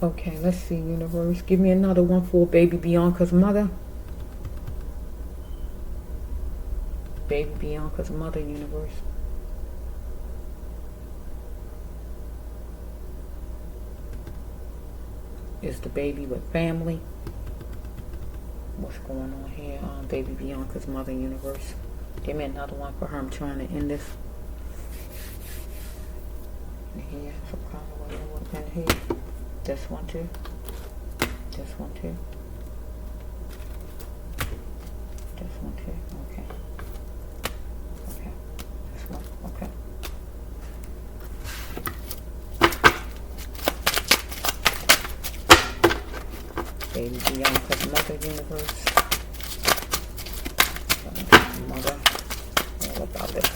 Okay, let's see, universe. Give me another one for baby Bianca's mother. Baby Bianca's mother, universe. Is the baby with family? What's going on here? Baby Bianca's mother, universe. Give me another one for her. I'm trying to end this. Here, some kind of way in here. This one too. This one too. This one too. Okay. Okay. This one. Okay. Baby Bianca's mother, universe. Mother. All about it.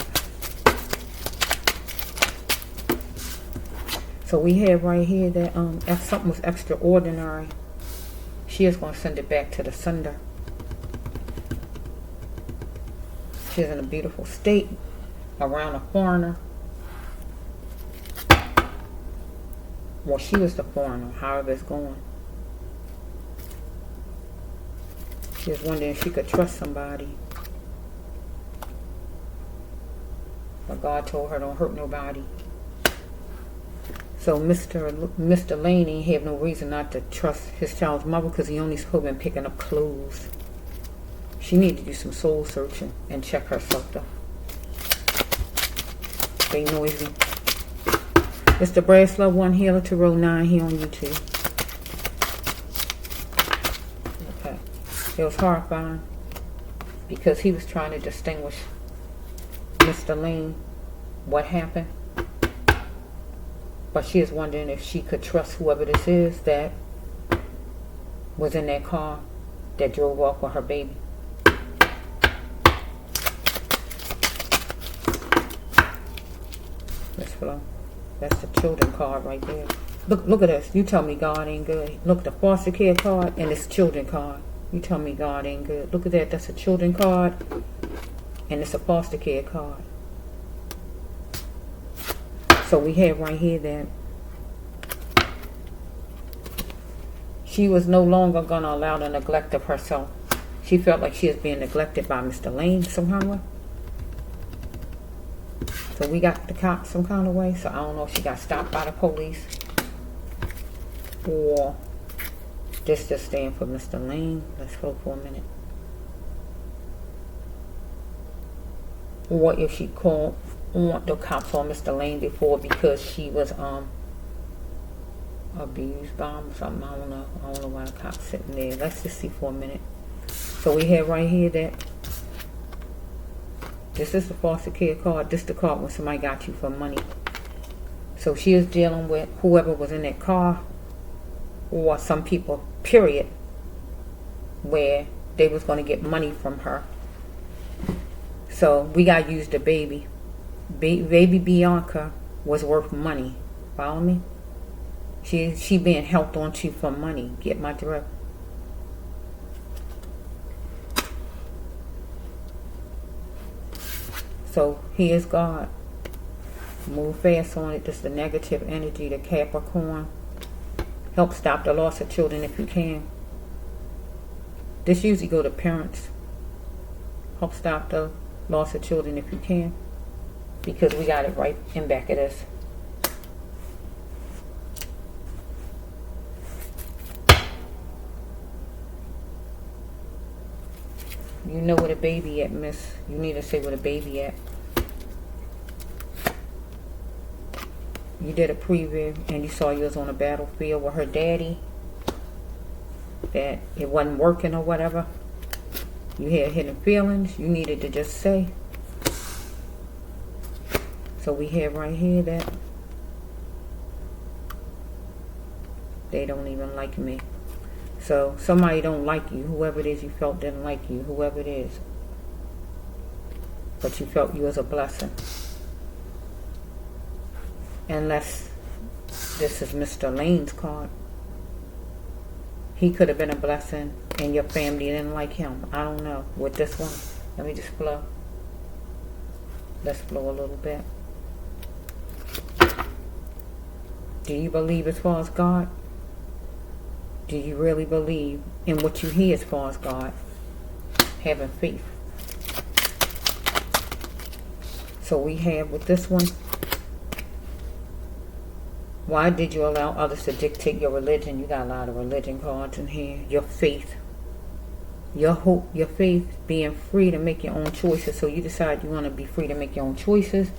So we have right here that if something was extraordinary, she is going to send it back to the sender. She's in a beautiful state around a foreigner. Well, she was the foreigner, however it's going. She was wondering if she could trust somebody. But God told her don't hurt nobody. So Mr.Lane ain't have no reason not to trust his child's mother because he only supposed to be picking up clothes. She needed to do some soul searching and check herself though. Stay noisy. It's the Brass Love 1 Healer to row 9 here on YouTube. Okay. It was horrifying because he was trying to distinguish Mr.Lane, what happened. But she is wondering if she could trust whoever this is that was in that car that drove off with her baby. Let's flow. That's the children card right there. Look at this. You tell me God ain't good. Look, the foster care card and this children card. You tell me God ain't good. Look at that. That's a children card and it's a foster care card. So we have right here that she was no longer going to allow the neglect of herself. She felt like she was being neglected by Mr.Lane somehow. So we got the cops some kind of way. So I don't know if she got stopped by the police or this just stand for Mr.Lane. Let's go for a minute. Or if she called the cops on Mr.Lane before because she was abused by him or something. I don't know why the cops sitting there. Let's just see for a minute. So we have right here that this is the foster care card. This is the card when somebody got you for money. So she is dealing with whoever was in that car or some people, period, where they was going to get money from her. So we got to use the baby. Baby Bianca was worth money. Follow me? She being helped on to for money. Get my drift. So here's God. Move fast on it. This is the negative energy, the Capricorn. Help stop the loss of children if you can. This usually go to parents. Help stop the loss of children if you can. Because we got it right in back of this. You know where the baby at, miss. You need to say where the baby at. You did a preview and you saw you was on a battlefield with her daddy. That it wasn't working or whatever. You had hidden feelings. You needed to just say. So we have right here that they don't even like me. So somebody don't like you, whoever it is you felt didn't like you, whoever it is. But you felt you was a blessing. Unless this is Mr. Lane's card. He could have been a blessing and your family didn't like him. I don't know. With this one, let me just flow. Let's flow a little bit. Do you believe as far as God? Do you really believe in what you hear as far as God? Having faith. So we have with this one, why did you allow others to dictate your religion? You got a lot of religion cards in here. Your faith. Your hope, your faith, being free to make your own choices. So you decide you want to be free to make your own choices,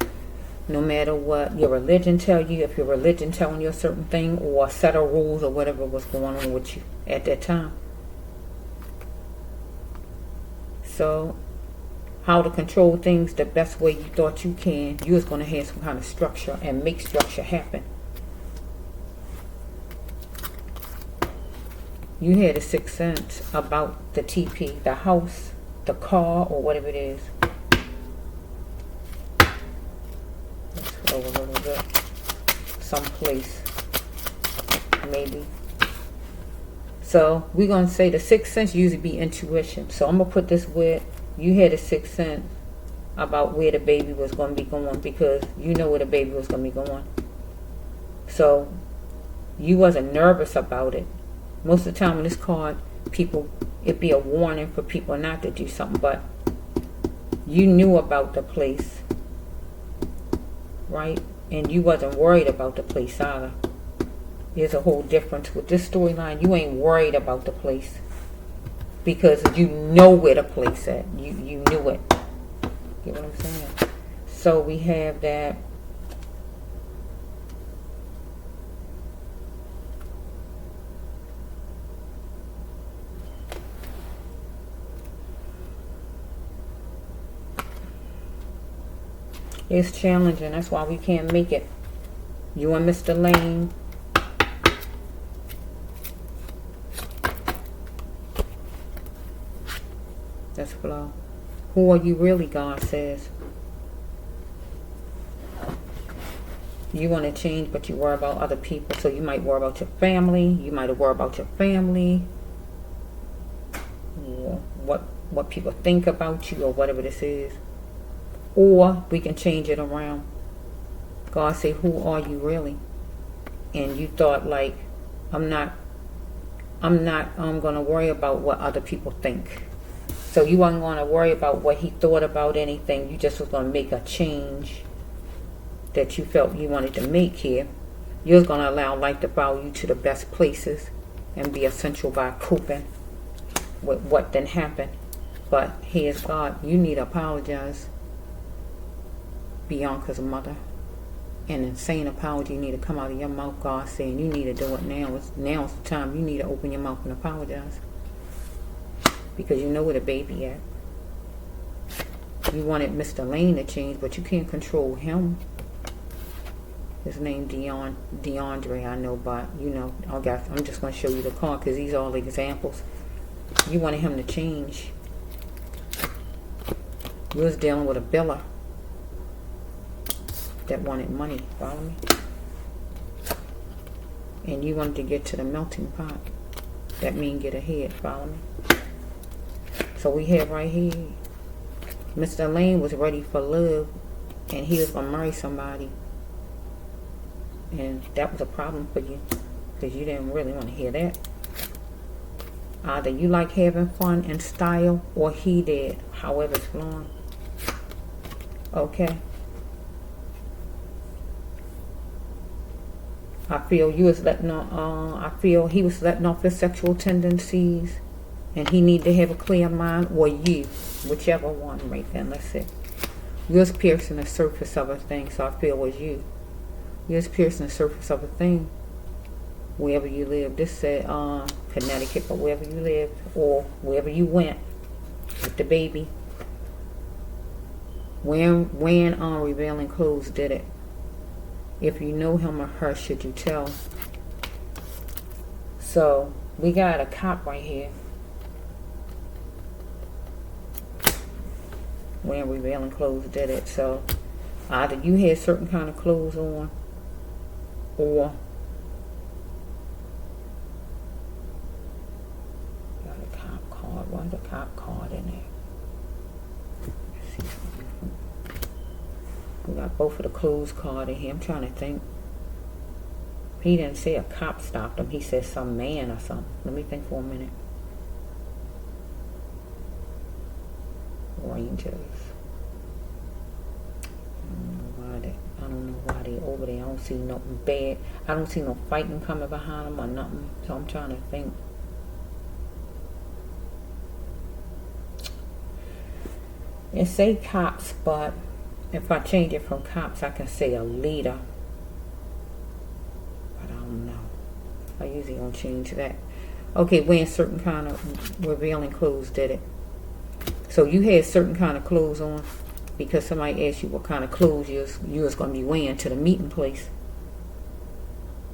no matter what your religion tell you. If your religion telling you a certain thing, or a set of rules, or whatever was going on with you at that time. So, how to control things the best way you thought you can. You was going to have some kind of structure and make structure happen. You had a sixth sense about the TP, the house, the car, or whatever it is. Let's go a little bit. Someplace, maybe. So we're going to say the sixth sense usually be intuition. So I'm going to put this with, you had a sixth sense about where the baby was going to be going, because you know where the baby was going to be going. So you wasn't nervous about it. Most of the time in this card, people, it'd be a warning for people not to do something, but you knew about the place, right? And you wasn't worried about the place either. There's a whole difference with this storyline. You ain't worried about the place because you know where the place at. You knew it. Get what I'm saying? So we have that. It's challenging. That's why we can't make it. You and Mr.Lane. That's flow. Who are you really, God says? You want to change, but you worry about other people. So you might worry about your family. You might worry about your family. Or what people think about you, or whatever this is. Or we can change it around. God say, who are you really? And you thought, like, I'm not gonna worry about what other people think. So you weren't gonna worry about what he thought about anything. You just was gonna make a change that you felt you wanted to make here. You was gonna allow life to follow you to the best places and be essential by coping with what then happened. But here's God. You need to apologize. Bianca's mother. An insane apology need to come out of your mouth, God saying you need to do it now. Now's the time. You need to open your mouth and apologize. Because you know where the baby at. You wanted Mr.Lane to change, but you can't control him. His name DeAndre, I know, but you know, I'm just going to show you the card because these are all examples. You wanted him to change. You was dealing with a biller that wanted money, follow me? And you wanted to get to the melting pot. That means get ahead, follow me? So we have right here, Mr.Lane was ready for love, and he was going to marry somebody. And that was a problem for you, because you didn't really want to hear that. Either you like having fun and style, or he did, however it's flowing. Okay? I feel you was letting on, I feel he was letting off his sexual tendencies, and he need to have a clear mind, or you, whichever one right then, let's see. You was piercing the surface of a thing, so I feel it was you. You was piercing the surface of a thing, wherever you live. This said Connecticut, but wherever you lived, or wherever you went with the baby. When Revealing Clothes did it. If you know him or her, should you tell? So, we got a cop right here. When Revealing Clothes did it. So, either you had certain kind of clothes on, or got a cop card. Why's a cop card in there? Let's see. We got both of the clothes card in here. I'm trying to think. He didn't say a cop stopped him. He said some man or something. Let me think for a minute. Rangers. I don't know why they over there. I don't see nothing bad. I don't see no fighting coming behind them or nothing. So I'm trying to think. It say cops, but if I change it from cops, I can say a leader. But I don't know. I usually don't change that. Okay, wearing certain kind of revealing clothes, did it? So you had certain kind of clothes on because somebody asked you what kind of clothes you was going to be wearing to the meeting place.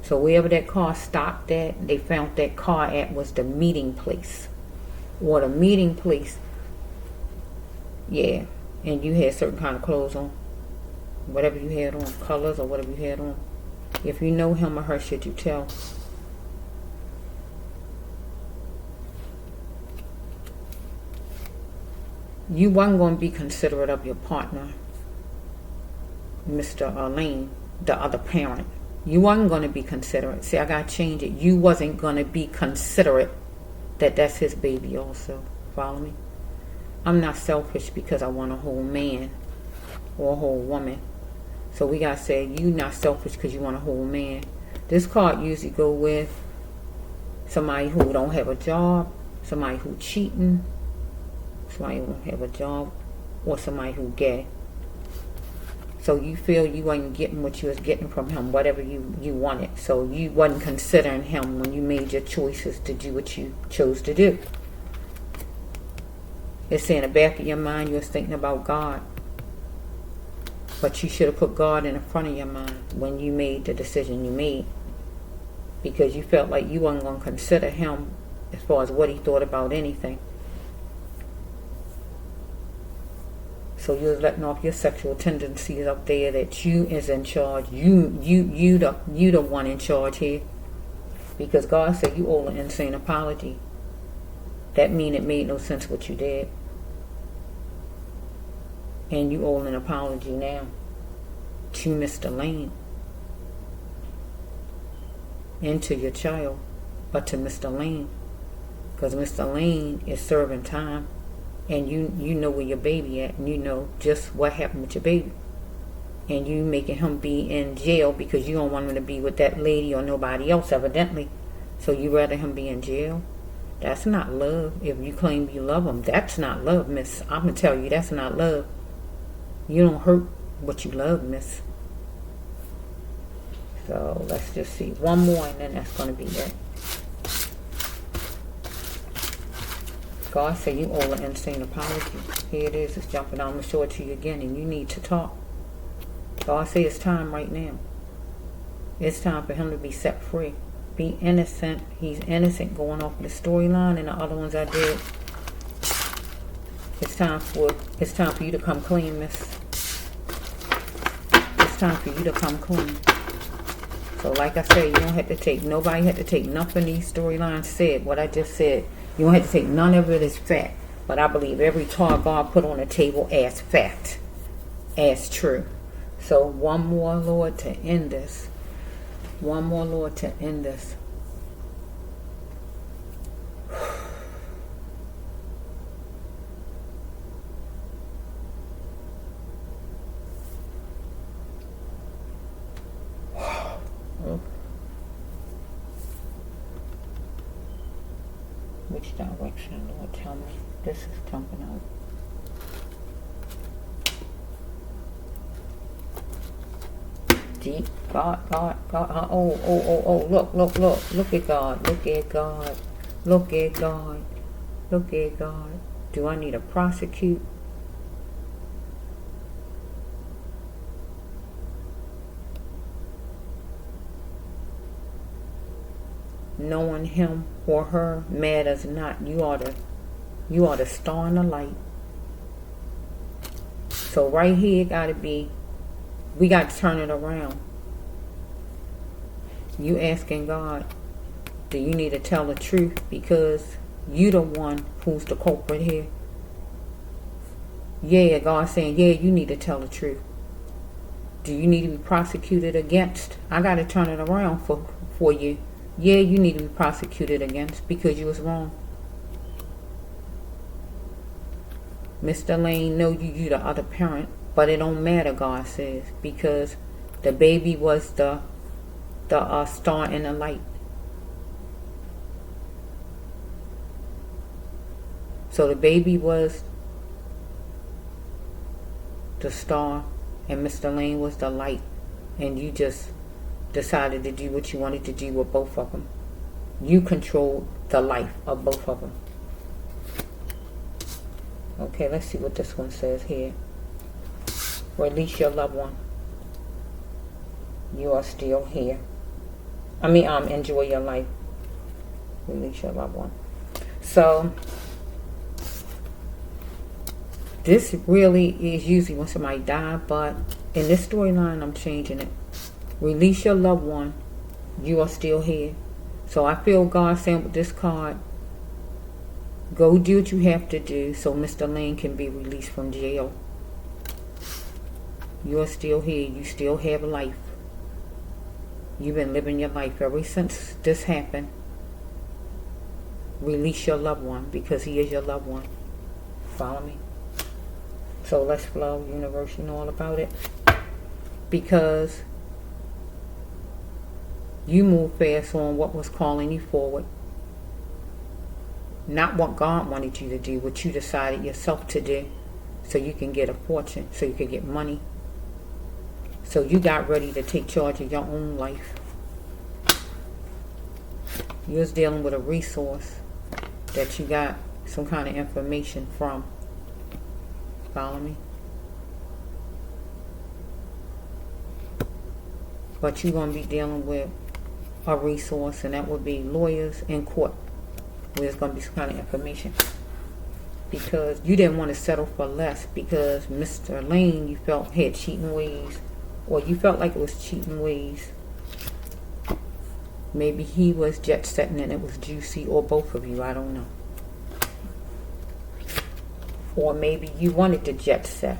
So wherever that car stopped at, they found that car at was the meeting place. Or the meeting place. Yeah. And you had certain kind of clothes on. Whatever you had on. Colors or whatever you had on. If you know him or her, should you tell? You wasn't going to be considerate of your partner, Mr.Lane, the other parent. You wasn't going to be considerate. See, I got to change it. You wasn't going to be considerate that that's his baby also. Follow me? I'm not selfish because I want a whole man or a whole woman. So we got to say, you not selfish because you want a whole man. This card usually go with somebody who don't have a job, somebody who cheating, somebody who don't have a job, or somebody who gay. So you feel you wasn't getting what you was getting from him, whatever you wanted. So you wasn't considering him when you made your choices to do what you chose to do. It's in the back of your mind you was thinking about God. But you should have put God in the front of your mind when you made the decision you made. Because you felt like you wasn't going to consider him as far as what he thought about anything. So you're letting off your sexual tendencies up there that you is in charge. You the one in charge here. Because God said you owe an insane apology. That mean it made no sense what you did. And you owe an apology now to Mr. Lane. And to your child. But to Mr. Lane. Because Mr. Lane is serving time. And you know where your baby at, and you know just what happened with your baby. And you making him be in jail because you don't want him to be with that lady or nobody else, evidently. So you rather him be in jail? That's not love. If you claim you love him, that's not love, miss. I'm going to tell you, that's not love. You don't hurt what you love, miss. So let's just see. One more, and then that's going to be it. God said you owe an insane apology. Here it is. It's jumping. I'm going to show it to you again. And you need to talk. God said it's time right now. It's time for him to be set free. Be innocent. He's innocent going off the storyline and the other ones I did. It's time for you to come clean, miss. It's time for you to come clean. So like I said, you don't have to take, nobody had to take nothing these storylines said. What I just said. You don't have to take none of it as fact. But I believe every card God put on the table as fact. As true. So one more, Lord, to end this. One more, Lord, to end this. Which direction, Lord, tell me? This is jumping out. Deep. God. Oh, look. Look at God. Look at God. Look at God. Look at God. Do I need to prosecute? Knowing him or her matters not. You are the star in the light. So right here gotta be, we got to turn it around. You asking God, do you need to tell the truth? Because you the one who's the culprit here. Yeah, God saying, yeah, you need to tell the truth. Do you need to be prosecuted against? I got to turn it around for you. Yeah, you need to be prosecuted against because you was wrong. Mr. Lane, know you the other parent, but it don't matter, God says, because the baby was the star in the light. So the baby was the star and Mr. Lane was the light, and you just decided to do what you wanted to do with both of them. You controlled the life of both of them. Okay, let's see what this one says here. Release your loved one. You are still here. Enjoy your life. Release your loved one. So, this really is usually when somebody dies, but in this storyline, I'm changing it. Release your loved one. You are still here. So I feel God saying with this card, go do what you have to do so Mr. Lane can be released from jail. You are still here. You still have life. You've been living your life ever since this happened. Release your loved one because he is your loved one. Follow me? So let's flow, universe, you know all about it. Because you move fast on what was calling you forward. Not what God wanted you to do, what you decided yourself to do. So you can get a fortune, so you can get money. So you got ready to take charge of your own life. You was dealing with a resource that you got some kind of information from. Follow me? But you're going to be dealing with a resource, and that would be lawyers in court, where there's going to be some kind of information. Because you didn't want to settle for less, because Mr. Lane, you felt, had cheating ways, or you felt like it was cheating ways. Maybe he was jet setting and it was juicy, or both of you, I don't know. Or maybe you wanted to jet set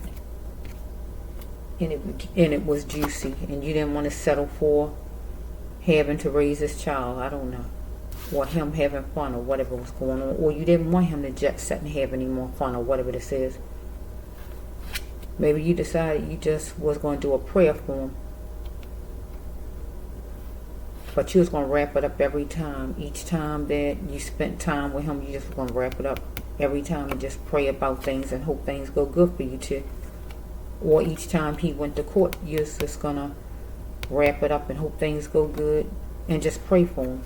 and it was juicy, and you didn't want to settle for having to raise this child, I don't know. Or him having fun, or whatever was going on. Or you didn't want him to jet set and have any more fun, or whatever this is. Maybe you decided you just was going to do a prayer for him. But you was going to wrap it up every time. Each time that you spent time with him, you just was going to wrap it up every time and just pray about things and hope things go good for you too. Or each time he went to court, you're just going to wrap it up and hope things go good and just pray for him.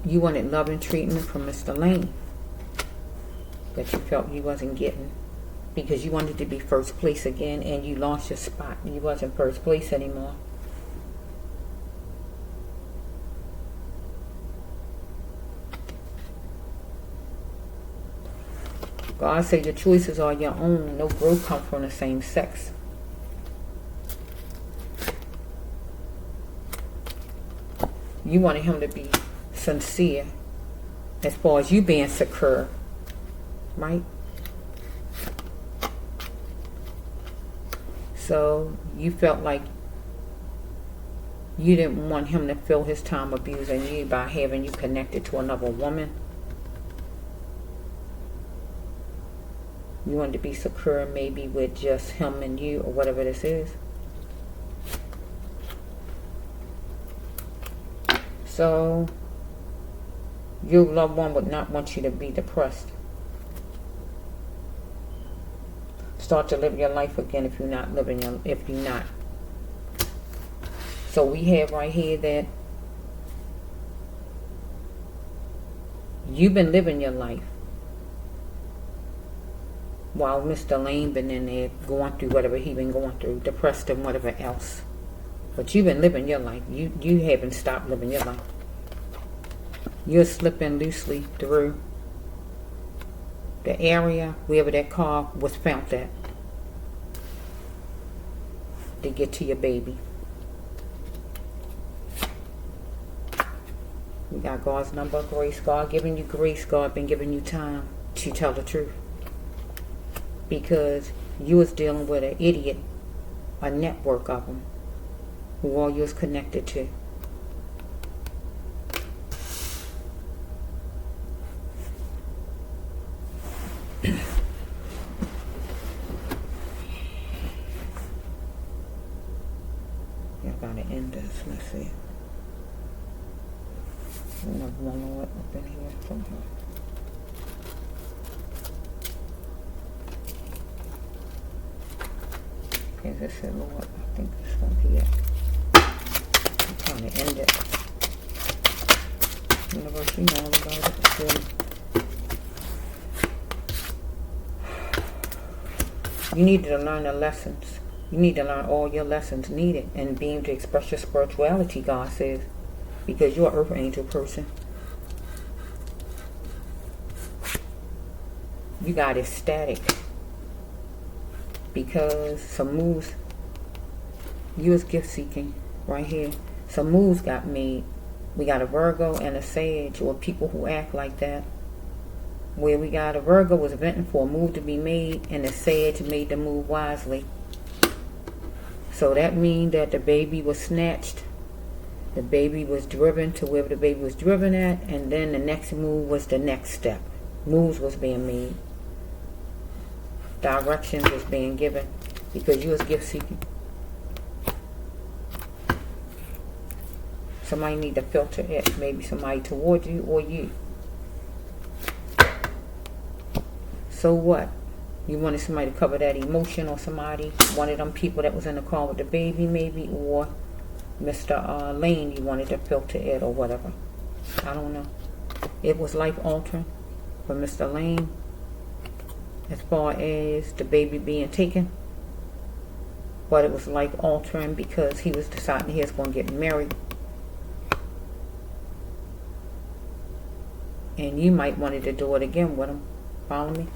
You wanted love and treatment from Mr. Lane that you felt you wasn't getting, because you wanted to be first place again, and you lost your spot. You wasn't first place anymore. God said your choices are your own. No growth comes from the same sex. You wanted him to be sincere as far as you being secure, right? So you felt like you didn't want him to feel his time abusing you by having you connected to another woman. You wanted to be secure maybe with just him and you, or whatever this is. So your loved one would not want you to be depressed. Start to live your life again if you're not living your, if you're not. So we have right here that you've been living your life while Mr. Lane been in there going through whatever he been going through, depressed and whatever else. But you've been living your life. You haven't stopped living your life. You're slipping loosely through the area wherever that car was found at to get to your baby. We got God's number of grace. God giving you grace. God been giving you time to tell the truth. because you was dealing with an idiot, a network of them, who all you was connected to. I gotta end this. Let's see. Another one more up in here from her. Okay, this is Lord. I think this one here. I'm trying to end it. Universe, you know all about it. So, you need to learn the lessons. You need to learn all your lessons needed and be able to express your spirituality, God says, because you're an earth angel person. You got ecstatic because some moves, you was gift seeking right here. Some moves got made. We got a Virgo and a Sage, or people who act like that. Where we got a Virgo was venting for a move to be made, and the Sage made the move wisely. So that means that the baby was snatched. The baby was driven to wherever the baby was driven at, and then the next move was the next step. Moves was being made. Directions was being given because you was gift seeking. Somebody need to filter it. Maybe somebody toward you or you. So what? You wanted somebody to cover that emotion, or somebody, one of them people that was in the car with the baby maybe, or Mr.Lane, you wanted to filter it or whatever. I don't know. It was life altering for Mr.Lane as far as the baby being taken. But it was life altering because he was deciding he was going to get married. And you might wanted to do it again with him. Follow me?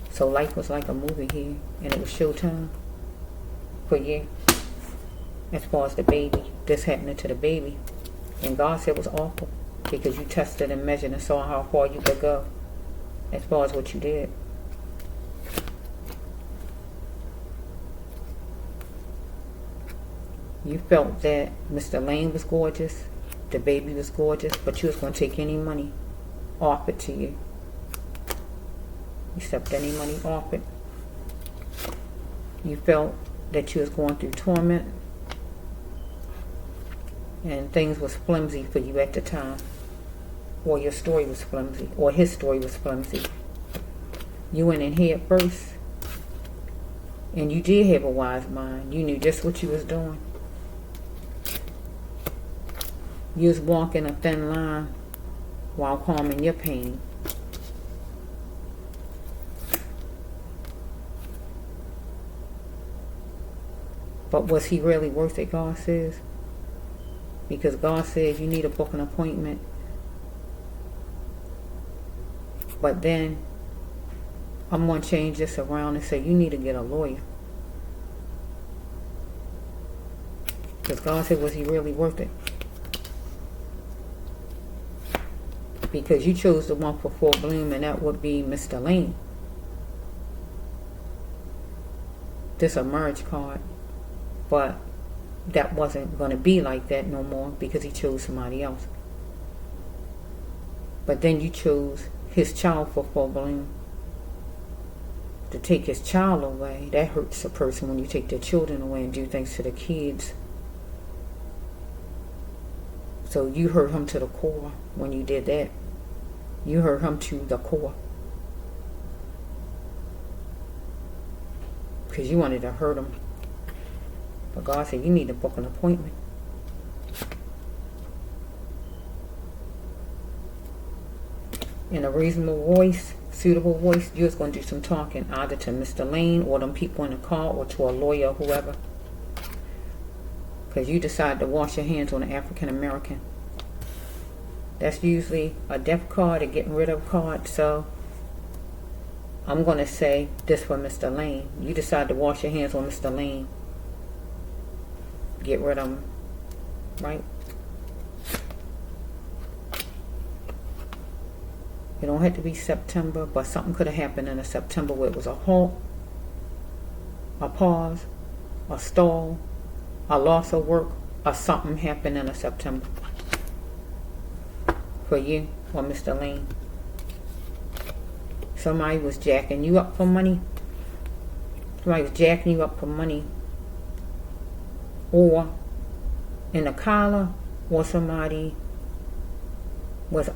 So life was like a movie here, and it was showtime for you. As far as the baby, this happening to the baby. And God said it was awful because you tested and measured and saw how far you could go as far as what you did. You felt that Mr. Lane was gorgeous, the baby was gorgeous, but you was going to take any money offered to you. You accept any money offered. You felt that you was going through torment, and things was flimsy for you at the time, or your story was flimsy, or his story was flimsy. You went in here first, and you did have a wise mind. You knew just what you was doing. You was walking a thin line while calming your pain. But was he really worth it, God says? Because God says you need to book an appointment. But then I'm going to change this around and say you need to get a lawyer. Because God said, was he really worth it? Because you chose the one for full bloom, and that would be Mr. Lane. This a marriage card. But that wasn't going to be like that no more because he chose somebody else. But then you chose his child for full bloom. To take his child away, that hurts a person when you take their children away and do things to the kids. So you hurt him to the core when you did that. You hurt him to the core. Because you wanted to hurt him. But God said you need to book an appointment. In a reasonable voice, suitable voice, you're just going to do some talking, either to Mr. Lane or them people in the car or to a lawyer or whoever. Because you decide to wash your hands on an African American. That's usually a death card, a getting rid of card. So I'm going to say this for Mr. Lane. You decide to wash your hands on Mr. Lane. Get rid of him, right? It don't have to be September, but something could have happened in a September where it was a halt, a pause, a stall, a loss of work, or something happened in a September for you or Mr. Lane. Somebody was jacking you up for money. Somebody was jacking you up for money, or in a collar, or somebody was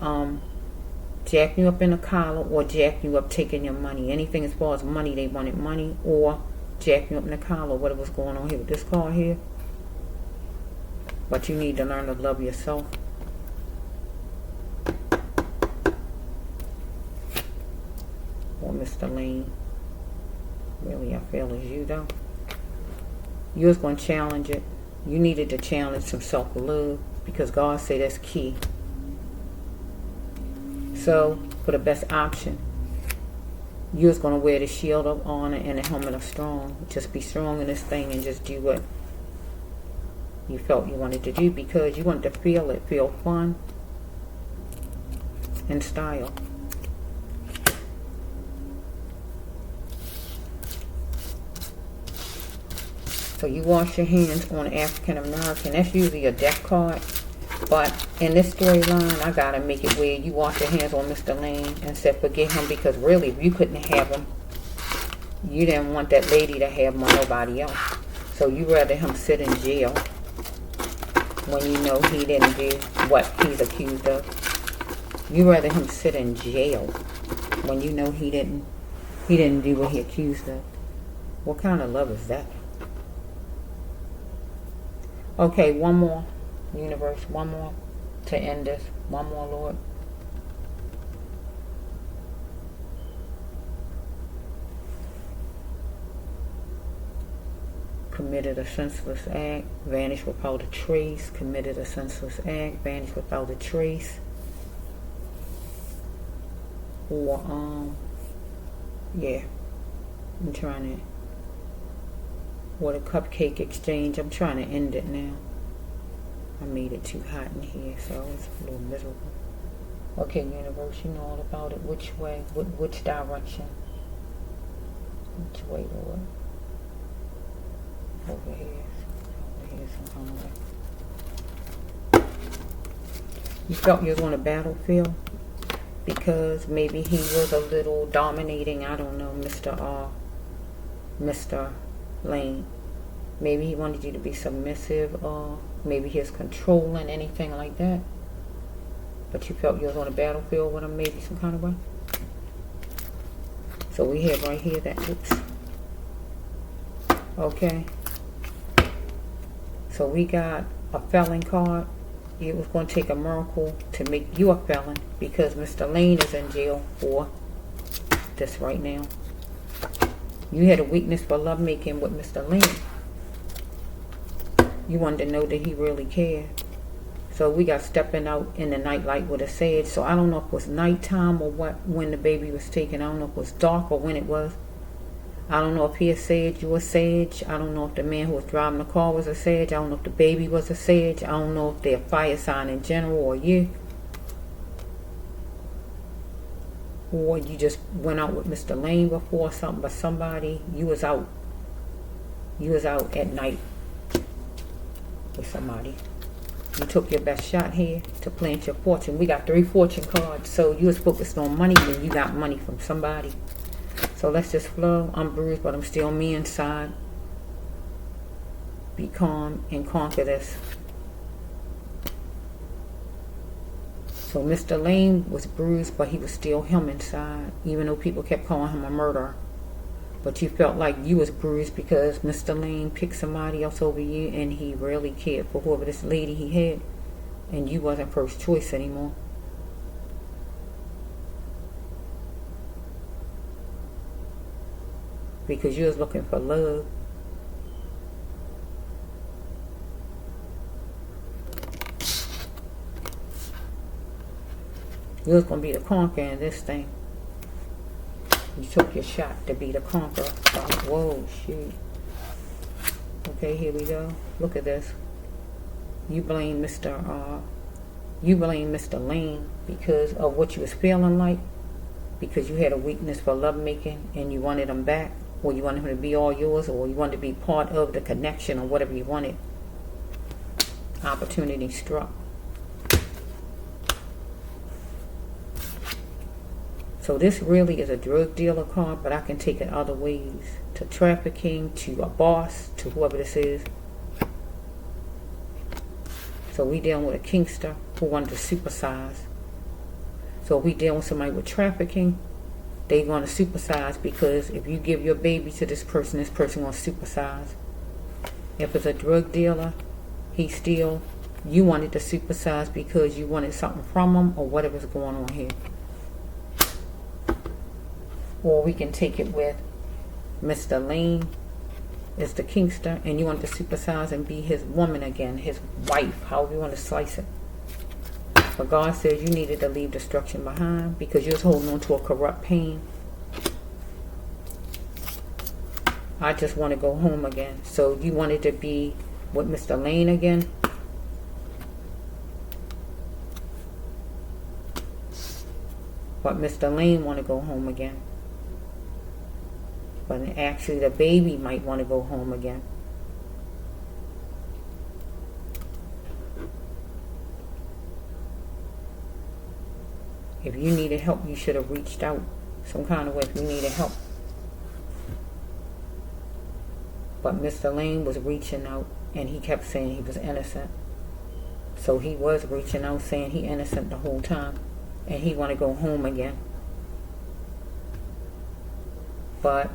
jacking you up in a collar, or jacking you up taking your money. Anything as far as money, they wanted money, or jacking you up in a collar. What was going on here with this card here? But you need to learn to love yourself. Or Mr. Lane. Really, I feel is you though. You was going to challenge it. You needed to challenge some self-love, because God said that's key. So, for the best option, you was going to wear the shield of honor and the helmet of strong. Just be strong in this thing and just do what you felt you wanted to do, because you wanted to feel it. Feel fun and style. So you wash your hands on African American. That's usually a death card. But in this storyline, I got to make it where you wash your hands on Mr. Lane and said forget him, because really, if you couldn't have him, you didn't want that lady to have nobody else. So you rather him sit in jail when you know he didn't do what he's accused of. You rather him sit in jail when you know he didn't do what he accused of. What kind of love is that? Okay, one more, universe, one more to end this. One more, Lord. Committed a senseless act, vanished without a trace. Committed a senseless act, vanished without a trace. Or, yeah, I'm trying to, or the cupcake exchange. I'm trying to end it now. I made it too hot in here, so it's a little miserable. Okay, universe, you know all about it. Which way? Which direction? Which way, Lord? Over here. Over here some kind of way. You felt you was on a battlefield because maybe he was a little dominating. I don't know, Mr. Lane. Maybe he wanted you to be submissive, or maybe he was controlling, anything like that. But you felt you was on a battlefield with him, maybe some kind of way. So we have right here that, oops. Okay. So we got a felon card. It was going to take a miracle to make you a felon, because Mr. Lane is in jail for this right now. You had a weakness for lovemaking with Mr. Lane. You wanted to know that he really cared. So we got stepping out in the nightlight with a sage. So I don't know if it was nighttime or what, when the baby was taken. I don't know if it was dark or when it was. I don't know if he a sage, you a sage. I don't know if the man who was driving the car was a sage. I don't know if the baby was a sage. I don't know if they're a fire sign in general, or you. Or you just went out with Mr. Lane before or something, but somebody, you was out at night with somebody. You took your best shot here to plant your fortune. We got 3 fortune cards, so you was focused on money and you got money from somebody. So let's just flow. I'm bruised, but I'm still me inside. Be calm and conquer this. So Mr. Lane was bruised, but he was still him inside, even though people kept calling him a murderer. But you felt like you was bruised because Mr. Lane picked somebody else over you, and he really cared for whoever this lady he had, and you wasn't first choice anymore. Because you was looking for love. You was going to be the conqueror in this thing. You took your shot to be the conqueror. Whoa, shoot. Okay, here we go. Look at this. You blame Mr. Lane because of what you was feeling like. because you had a weakness for lovemaking and you wanted him back, or you wanted him to be all yours, or you wanted to be part of the connection, or whatever you wanted, opportunity struck. So this really is a drug dealer card, but I can take it other ways. To trafficking, to a boss, to whoever this is. So we dealing with a kinkster who wanted to supersize. So if we dealing with somebody with trafficking, they want to supersize, because if you give your baby to this person going to supersize. If it's a drug dealer, you wanted to supersize because you wanted something from him, or whatever's going on here. Or we can take it with Mr.Lane is the kinkster, and you want to supersize and be his woman again, his wife, however you want to slice it. But God says you needed to leave destruction behind because you was holding on to a corrupt pain. I just want to go home again. So you wanted to be with Mr.Lane again. But Mr.Lane want to go home again. But actually the baby might want to go home again. If you needed help, you should have reached out some kind of way if you needed help. But Mr. Lane was reaching out, and he kept saying he was innocent. So he was reaching out saying he innocent the whole time, and he want to go home again. But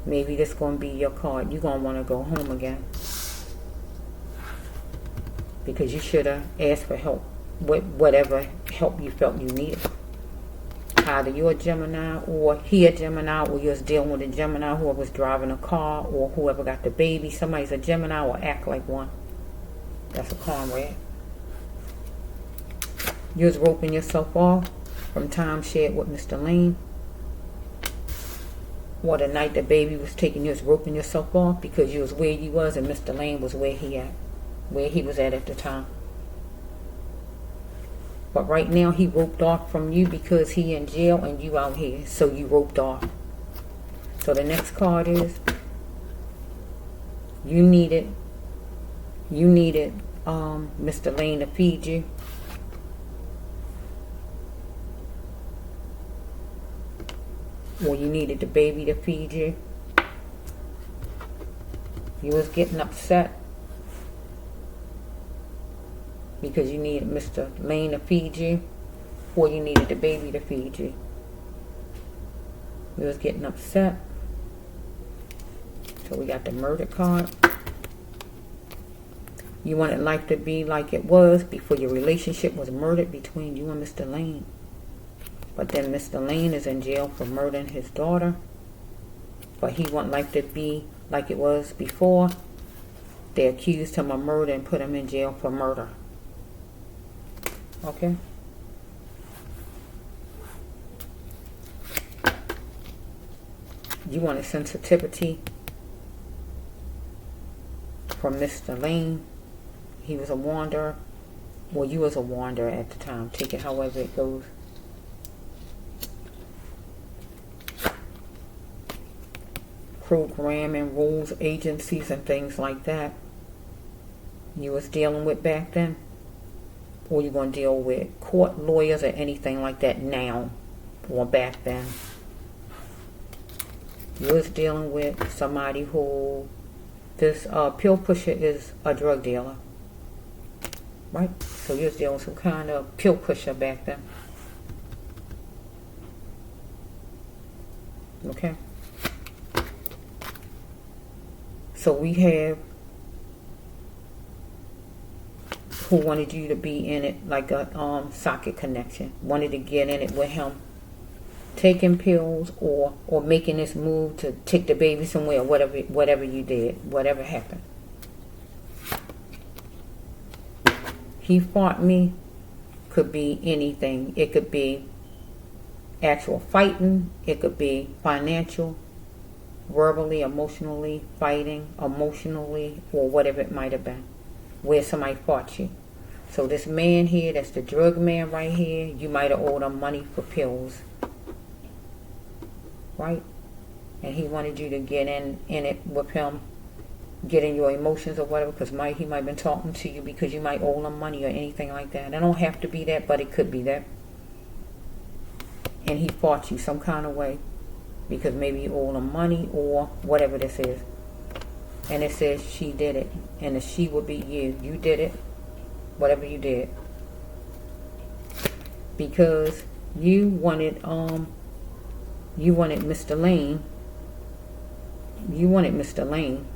maybe this going to be your card. You're going to want to go home again. Because you should have asked for help. Whatever help you felt you needed. Either you're a Gemini, or he a Gemini, or you're just dealing with a Gemini, whoever was driving a car, or whoever got the baby. Somebody's a Gemini or act like one. That's a comrade. You was roping yourself off from time shared with Mr. Lane. Or the night the baby was taken, you was roping yourself off because you was where you was and Mr. Lane was where he was at the time. But right now he roped off from you because he in jail and you out here. So you roped off. So the next card is you needed Mr. Lane to feed you. Or you needed the baby to feed you. You was getting upset because you needed Mr. Lane to feed you, or you needed the baby to feed you. You was getting upset. So we got the murder card. You wanted life to be like it was before your relationship was murdered between you and Mr. Lane. But then Mr. Lane is in jail for murdering his daughter. But he want life to be like it was before. They accused him of murder and put him in jail for murder. Okay? You wanted sensitivity from Mr. Lane. He was a wanderer. Well, you was a wanderer at the time. Take it however it goes. Programming, rules, agencies, and things like that you was dealing with back then, or you're going to deal with court lawyers or anything like that now or back then. You was dealing with somebody who, this pill pusher is a drug dealer, right? So you was dealing with some kind of pill pusher back then. Okay? So we have who wanted you to be in it like a socket connection. Wanted to get in it with him. Taking pills or making this move to take the baby somewhere, whatever you did, whatever happened. He fought me could be anything. It could be actual fighting. It could be financial, verbally, emotionally, fighting, emotionally, or whatever it might have been, where somebody fought you. So this man here, that's the drug man right here, you might have owed him money for pills, right? And he wanted you to get in it with him, get in your emotions or whatever, because he might have been talking to you because you might owe him money or anything like that. It don't have to be that, but it could be that. And he fought you some kind of way because maybe you owe him money or whatever this is. And it says she did it, and the she would be you. You did it, whatever you did, because you wanted Mr. Lane. You wanted Mr. Lane.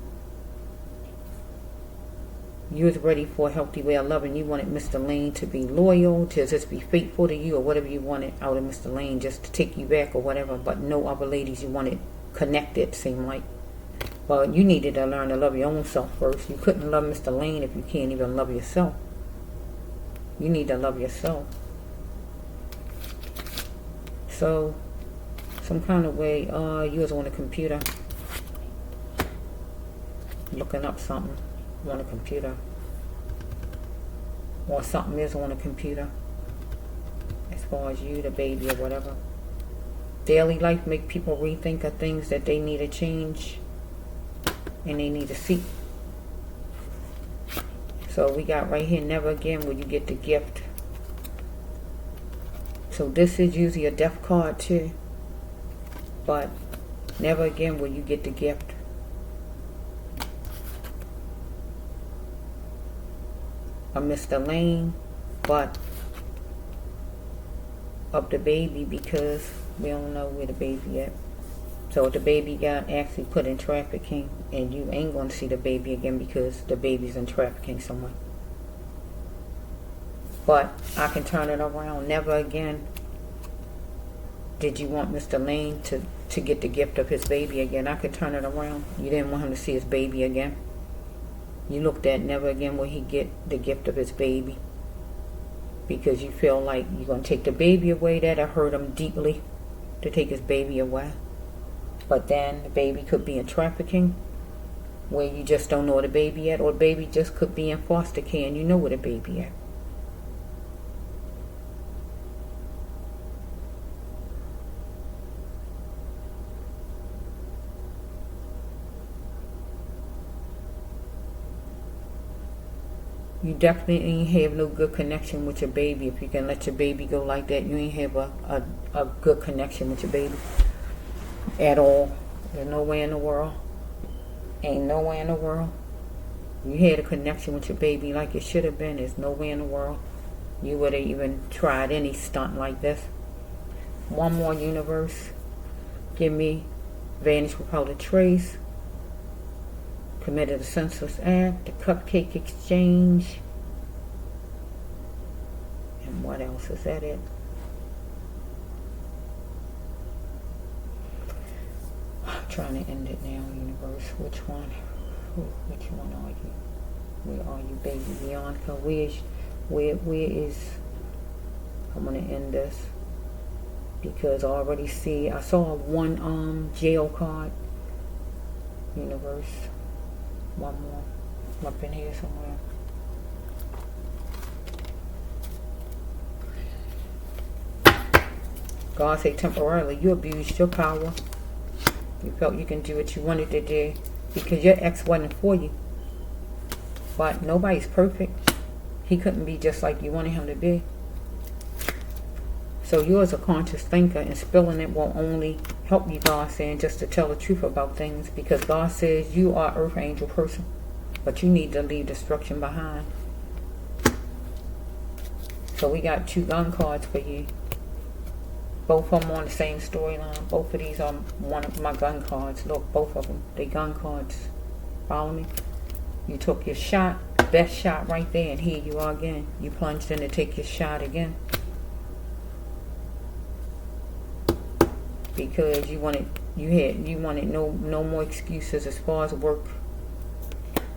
You was ready for a healthy way of loving. You wanted Mr. Lane to be loyal, to just be faithful to you, or whatever you wanted out of Mr. Lane, just to take you back or whatever. But no other ladies you wanted connected, seemed like. Well, you needed to learn to love your own self first. You couldn't love Mr. Lane if you can't even love yourself. You need to love yourself. So, some kind of way, you was on a computer, looking up something on a computer, or something is on a computer, as far as you, the baby, or whatever. Daily life make people rethink of things that they need to change, and they need to see. So we got right here, never again will you get the gift. So this is usually a death card too, but never again will you get the gift. Of Mr. Lane, but of the baby, because we don't know where the baby at. So if the baby got actually put in trafficking, and you ain't going to see the baby again because the baby's in trafficking somewhere. But I can turn it around. Never again did you want Mr. Lane to get the gift of his baby again. I could turn it around. You didn't want him to see his baby again. You looked at never again will he get the gift of his baby, because you feel like you're going to take the baby away. That'll hurt him deeply, to take his baby away. But then the baby could be in trafficking, where you just don't know where the baby at, or the baby just could be in foster care and you know where the baby at. You definitely ain't have no good connection with your baby. If you can let your baby go like that, you ain't have a good connection with your baby at all. There's no way in the world. Ain't no way in the world. You had a connection with your baby like it should have been. There's no way in the world you would have even tried any stunt like this. One more, universe. Give me vanish without a trace. Committed a senseless act, the cupcake exchange, and what else? Is that it? I'm trying to end it now, universe. Which one? Which one are you? Where are you, baby Bianca? Where is? I'm gonna end this because I already see. I saw one jail card. Universe. One more up in here somewhere. God say temporarily you abused your power. You felt you can do what you wanted to do because your ex wasn't for you. But nobody's perfect. He couldn't be just like you wanted him to be. So you as a conscious thinker, and spilling it will only help you, God saying, just to tell the truth about things, because God says you are an earth angel person, but you need to leave destruction behind. So we got 2 gun cards for you. Both of them on the same storyline. Both of these are one of my gun cards. Look, both of them, they gun cards. Follow me? You took your shot, best shot right there, and here you are again. You plunged in to take your shot again. Because you wanted no more excuses as far as work.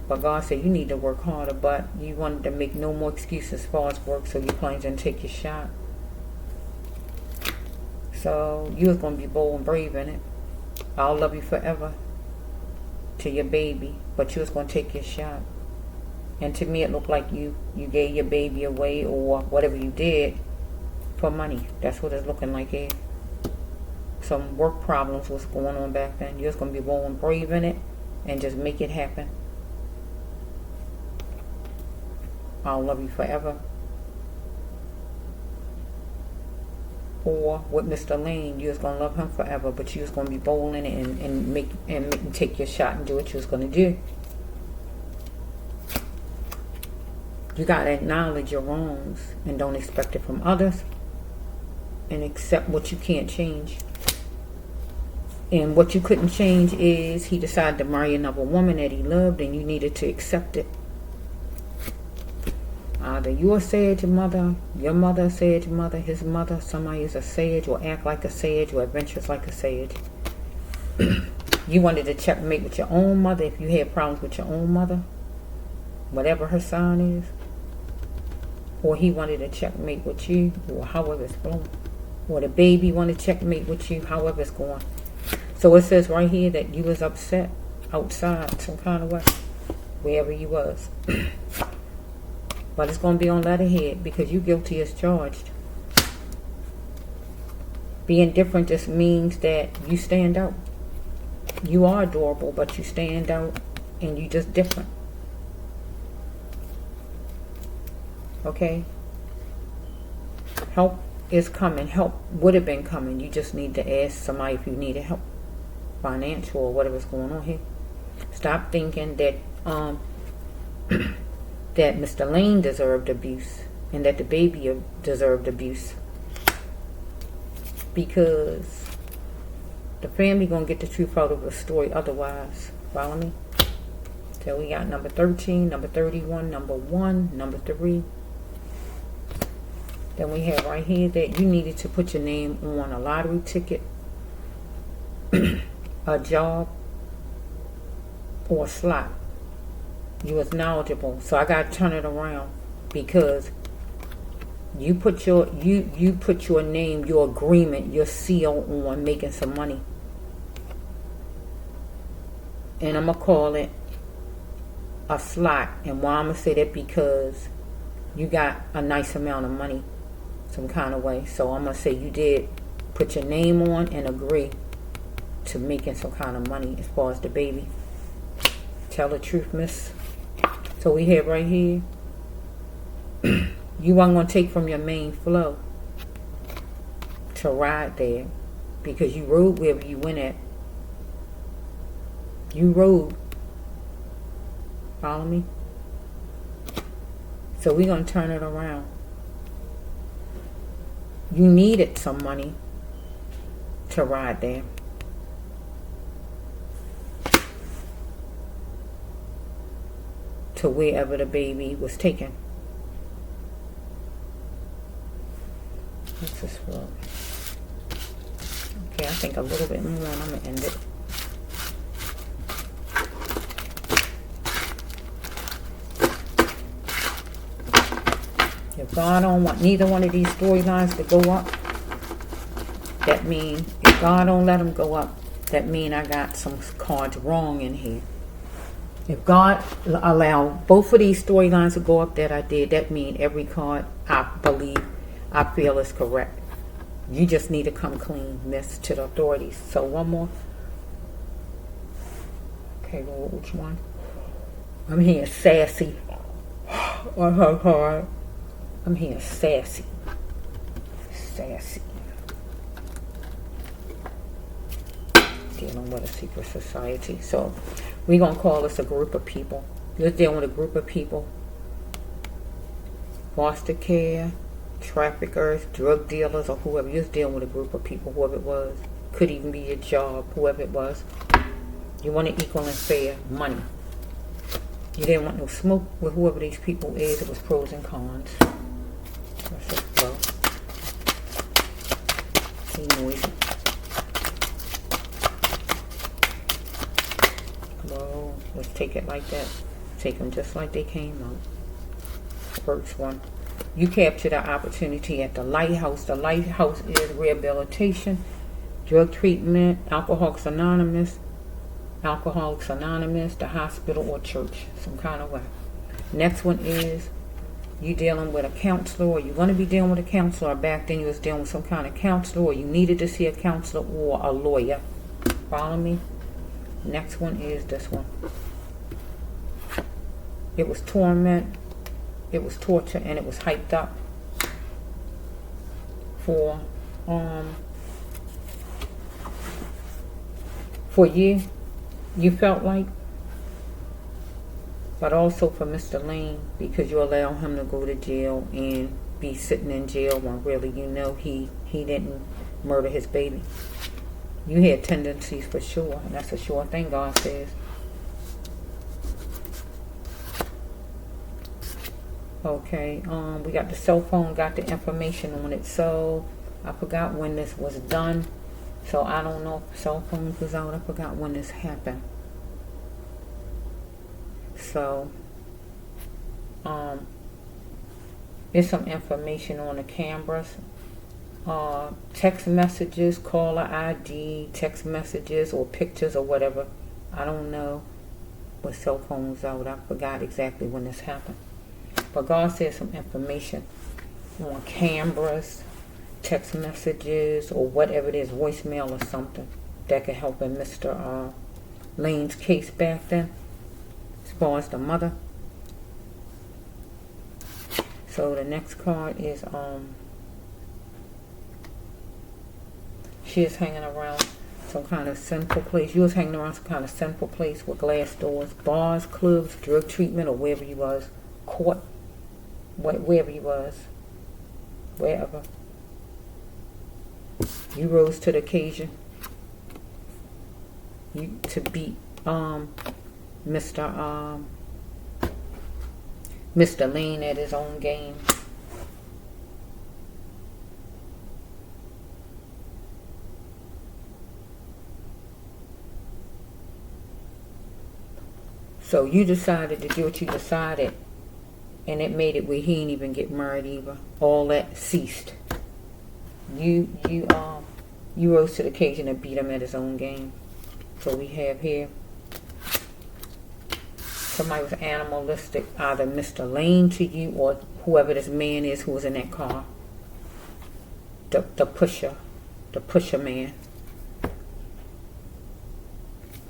But God said you need to work harder, but you wanted to make no more excuses as far as work, so you plunged and take your shot. So you was gonna be bold and brave in it. I'll love you forever to your baby, but you was gonna take your shot. And to me, it looked like you gave your baby away or whatever you did for money. That's what it's looking like here. Some work problems was going on back then. You're just going to be bold and brave in it and just make it happen. I'll love you forever. Or with Mr.Lane, you was going to love him forever, but you was going to be bold in it and make take your shot and do what you was going to do. You got to acknowledge your wrongs and don't expect it from others, and accept what you can't change. And what you couldn't change is he decided to marry another woman that he loved, and you needed to accept it. Either you're a sage mother, your mother a sage mother, his mother, somebody is a sage or act like a sage or adventures like a sage. You wanted to checkmate with your own mother if you had problems with your own mother, whatever her sign is. Or he wanted to checkmate with you, or however it's going. Or the baby wanted to checkmate with you, however it's going. So it says right here that you was upset outside some kind of way, wherever you was. But it's going to be on letterhead because you guilty as charged. Being different just means that you stand out. You are adorable, but you stand out and you just different. Okay? Help is coming. Help would have been coming. You just need to ask somebody if you needed help. Financial or whatever's going on here. Stop thinking that that Mr.Lane deserved abuse and that the baby deserved abuse, because the family gonna get the truth out of the story otherwise. Follow me? So we got number 13, number 31, number 1, number 3. Then we have right here that you needed to put your name on a lottery ticket, a job, or a slot. You was knowledgeable, so I got to turn it around, because you put your you put your name, your agreement, your seal on making some money, and I'm gonna call it a slot. And why I'm gonna say that, because you got a nice amount of money, some kind of way. So I'm gonna say you did put your name on and agree to making some kind of money as far as the baby. Tell the truth, miss. So we have right here, you weren't going to take from your main flow to ride there, because you rode wherever you went at. You rode. Follow me? So we're going to turn it around. You needed some money to ride there. To wherever the baby was taken. What's this for? Okay, I think a little bit more and I'm going to end it. If God don't want neither one of these storylines to go up, that means if God don't let them go up, that means I got some cards wrong in here. If God allowed both of these storylines to go up that I did, that means every card I feel is correct. You just need to come clean, miss, to the authorities. So one more. Okay, well, which one? I'm here sassy on her card. I'm here sassy. Sassy. Dealing with a secret society. So we're going to call this a group of people. You're dealing with a group of people. Foster care, traffickers, drug dealers, or whoever. You're just dealing with a group of people, whoever it was. Could even be your job, whoever it was. You want to equal and fair money. You didn't want no smoke with whoever these people is. It was pros and cons. Let's just go. Be noisy. Well, let's take it like that. Take them just like they came out. First one. You captured an opportunity at the lighthouse. The lighthouse is rehabilitation, drug treatment, Alcoholics Anonymous, the hospital, or church, some kind of way. Next one is you dealing with a counselor, or you're going to be dealing with a counselor. Back then you was dealing with some kind of counselor, or you needed to see a counselor or a lawyer. Follow me? Next one is this one. It was torment, it was torture, and it was hyped up for you felt like, but also for Mr. Lane, because you allow him to go to jail and be sitting in jail when really you know he didn't murder his baby. You had tendencies for sure, and that's a sure thing, God says. Okay, we got the cell phone, got the information on it. So I forgot when this was done. So I don't know if cell phones was out. I forgot when this happened. So there's some information on the cameras. Text messages, caller ID, text messages or pictures or whatever. I don't know what cell phones out. I forgot exactly when this happened. But God said some information on cameras, text messages, or whatever it is, voicemail or something, that could help in Mr. Lane's case back then, as far as the mother. So the next card is she is hanging around some kind of sinful place. You was hanging around some kind of sinful place with glass doors, bars, clubs, drug treatment, or wherever you was, court, wherever you was, wherever. You rose to the occasion. You to beat Mr. Lane at his own game. So you decided to do what you decided, and it made it where he didn't even get married either. All that ceased. You rose to the occasion and beat him at his own game. So we have here somebody was animalistic, either Mr. Lane to you or whoever this man is who was in that car. The pusher man.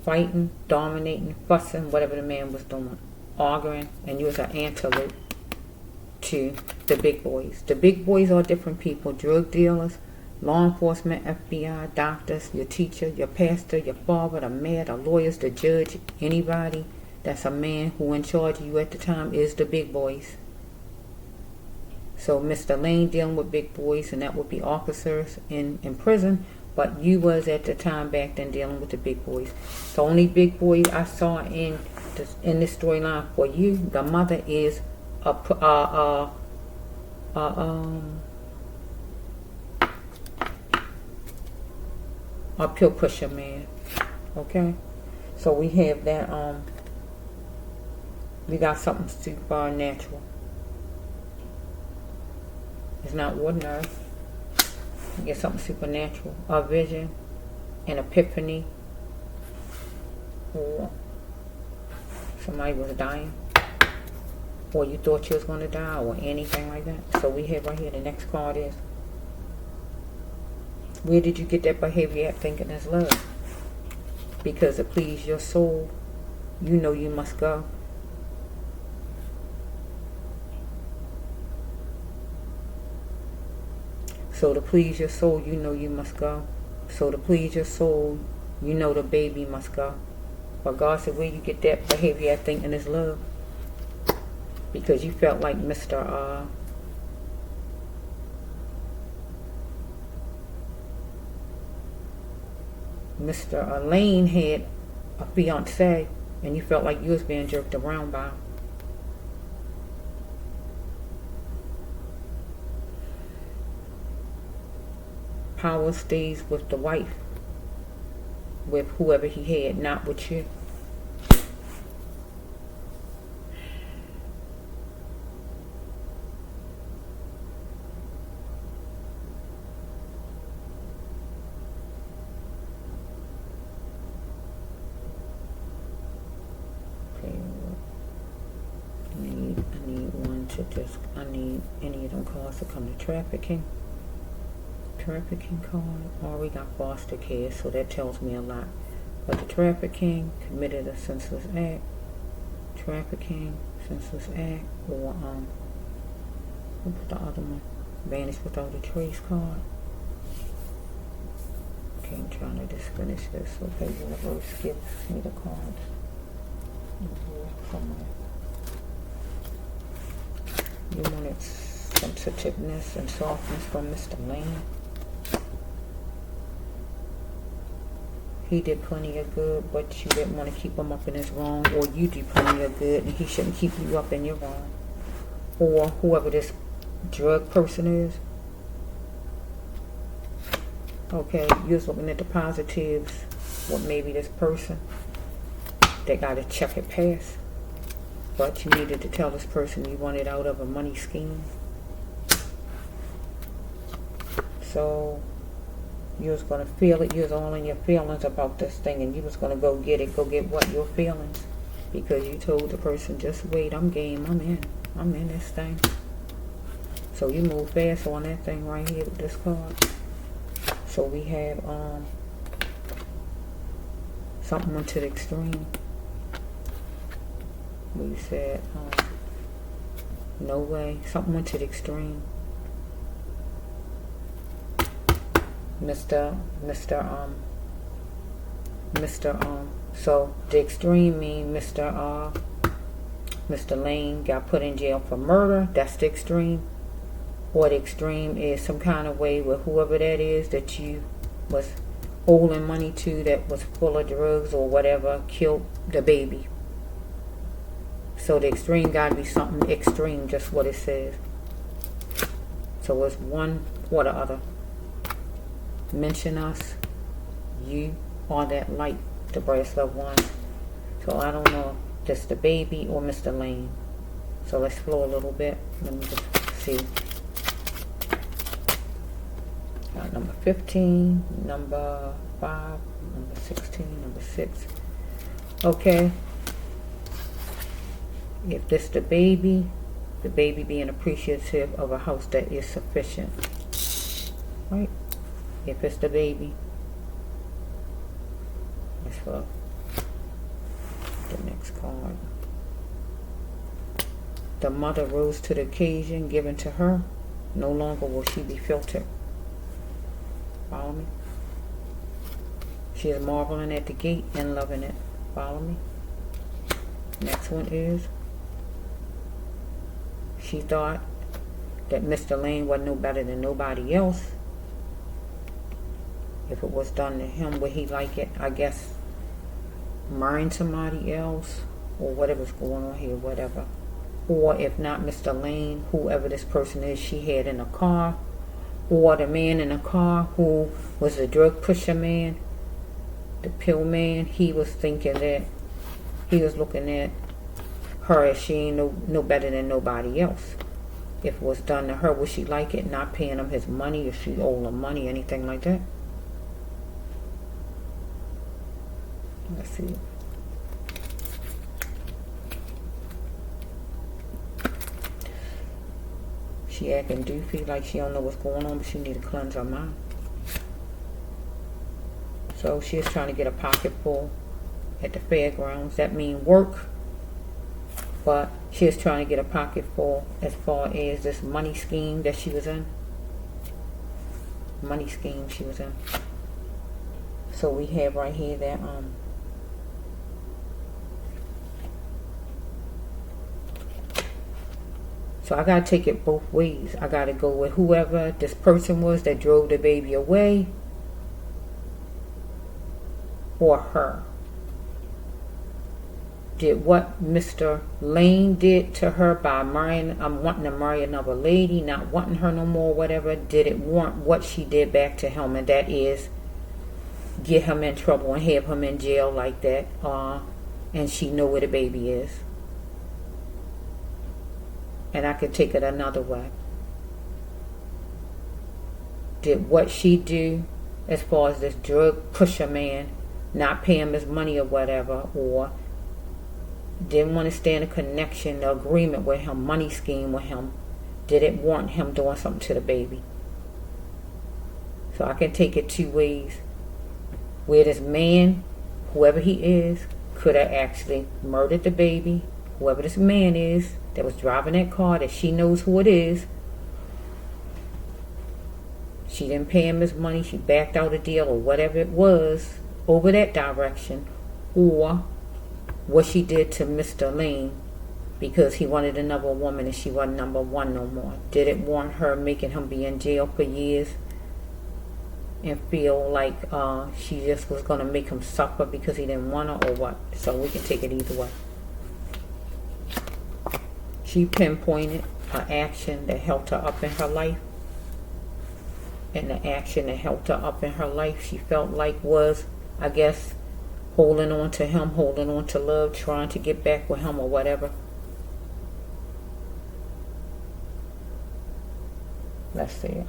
Fighting, dominating, fussing, whatever the man was doing. Arguing, and you was an antelope to the big boys. The big boys are different people. Drug dealers, law enforcement, FBI, doctors, your teacher, your pastor, your father, the mayor, the lawyers, the judge, anybody that's a man who in charge of you at the time is the big boys. So Mr. Lane dealing with big boys, and that would be officers in prison, but you was at the time back then dealing with the big boys. The only big boy I saw in this storyline for you, the mother, is a pill pusher man. Okay, so we have that. We got something supernatural. It's not ordinary. You get something supernatural, a vision, an epiphany, or somebody was dying, or you thought you was going to die, or anything like that. So we have right here, the next card is, where did you get that behavior at thinking is love? Because it pleased your soul, you know you must go. So to please your soul, you know you must go. So to please your soul, you know the baby must go. But God said, where you get that behavior at thinking is love? Because you felt like Mr. Lane had a fiance, and you felt like you was being jerked around by him. Power stays with the wife, with whoever he had, not with you. Okay. I need any of them cards to come to trafficking. Trafficking card. Oh, we got foster care, so that tells me a lot. But the trafficking, committed a senseless act. Trafficking, senseless act, or what's the other one? Vanished without a trace card. Okay, I'm trying to just finish this. Okay, universe, give me the cards. Somewhere. You wanted sensitiveness and softness from Mr.Lane. He did plenty of good, but you didn't want to keep him up in his wrong, or you do plenty of good and he shouldn't keep you up in your wrong. Or whoever this drug person is. Okay, you was looking at the positives with maybe this person. They got to check it past. But you needed to tell this person you wanted out of a money scheme. So you was going to feel it. You was all in your feelings about this thing, and you was going to go get it. Go get what? Your feelings. Because you told the person, just wait, I'm game, I'm in this thing. So you move fast on that thing right here with this card. So we have something went to the extreme. We said no way. Something went to the extreme. So the extreme mean Mr. Lane got put in jail for murder. That's the extreme. Or the extreme is some kind of way with whoever that is that you was owing money to, that was full of drugs or whatever, killed the baby. So the extreme got to be something extreme, just what it says. So it's one or the other. Mention us, you are that light, the brass loved one. So I don't know if that's the baby or Mr. Lane. So let's flow a little bit. Let me just see. Number 15, number 5, number 16, number 6. Okay. If this the baby being appreciative of a house that is sufficient. Right? If it's the baby. Let's go. The next card. The mother rose to the occasion given to her. No longer will she be filtered. Follow me? She is marveling at the gate and loving it. Follow me? Next one is, she thought that Mr. Lane wasn't no better than nobody else. If it was done to him, would he like it? I guess marrying somebody else or whatever's going on here, whatever. Or if not Mr. Lane, whoever this person is she had in a car. Or the man in the car who was the drug pusher man, the pill man, he was thinking that he was looking at her as she ain't no better than nobody else. If it was done to her, would she like it? Not paying him his money, if she owed him money, anything like that. Let's see. She acting doofy, like she don't know what's going on, but she need to cleanse her mind. So she is trying to get a pocket full at the fairgrounds. That means work, but she is trying to get a pocket full as far as this money scheme that she was in. Money scheme she was in. So we have right here that so I gotta take it both ways. I gotta go with whoever this person was that drove the baby away, or her. Did what Mr. Lane did to her by marrying, wanting to marry another lady, not wanting her no more, whatever, did it warrant what she did back to him? And that is get him in trouble and have him in jail like that, and she know where the baby is. And I could take it another way. Did what she do as far as this drug pusher man not pay him his money or whatever, or didn't want to stay in a connection, an agreement with him, money scheme with him, didn't want him doing something to the baby. So I can take it two ways. Where this man, whoever he is, could have actually murdered the baby. Whoever this man is that was driving that car, that she knows who it is. She didn't pay him his money. She backed out a deal or whatever it was over that direction. Or what she did to Mr.Lane because he wanted another woman and she wasn't number one no more. Didn't want her, making him be in jail for years and feel like she just was going to make him suffer because he didn't want her, or what. So we can take it either way. She pinpointed an action that helped her up in her life. And the action that helped her up in her life, she felt like was, I guess, holding on to him, holding on to love, trying to get back with him or whatever. Let's see.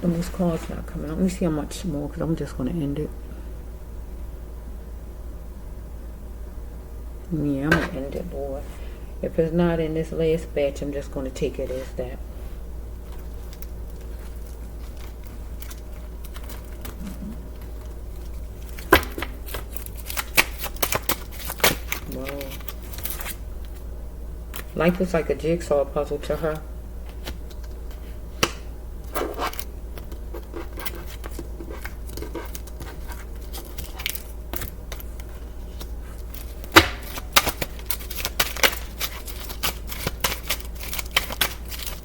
Those cards not coming up. Let me see how much more, because I'm just going to end it. Yeah, I'm going to end it, Lord. If it's not in this last batch, I'm just going to take it as that. Whoa. Life is like a jigsaw puzzle to her.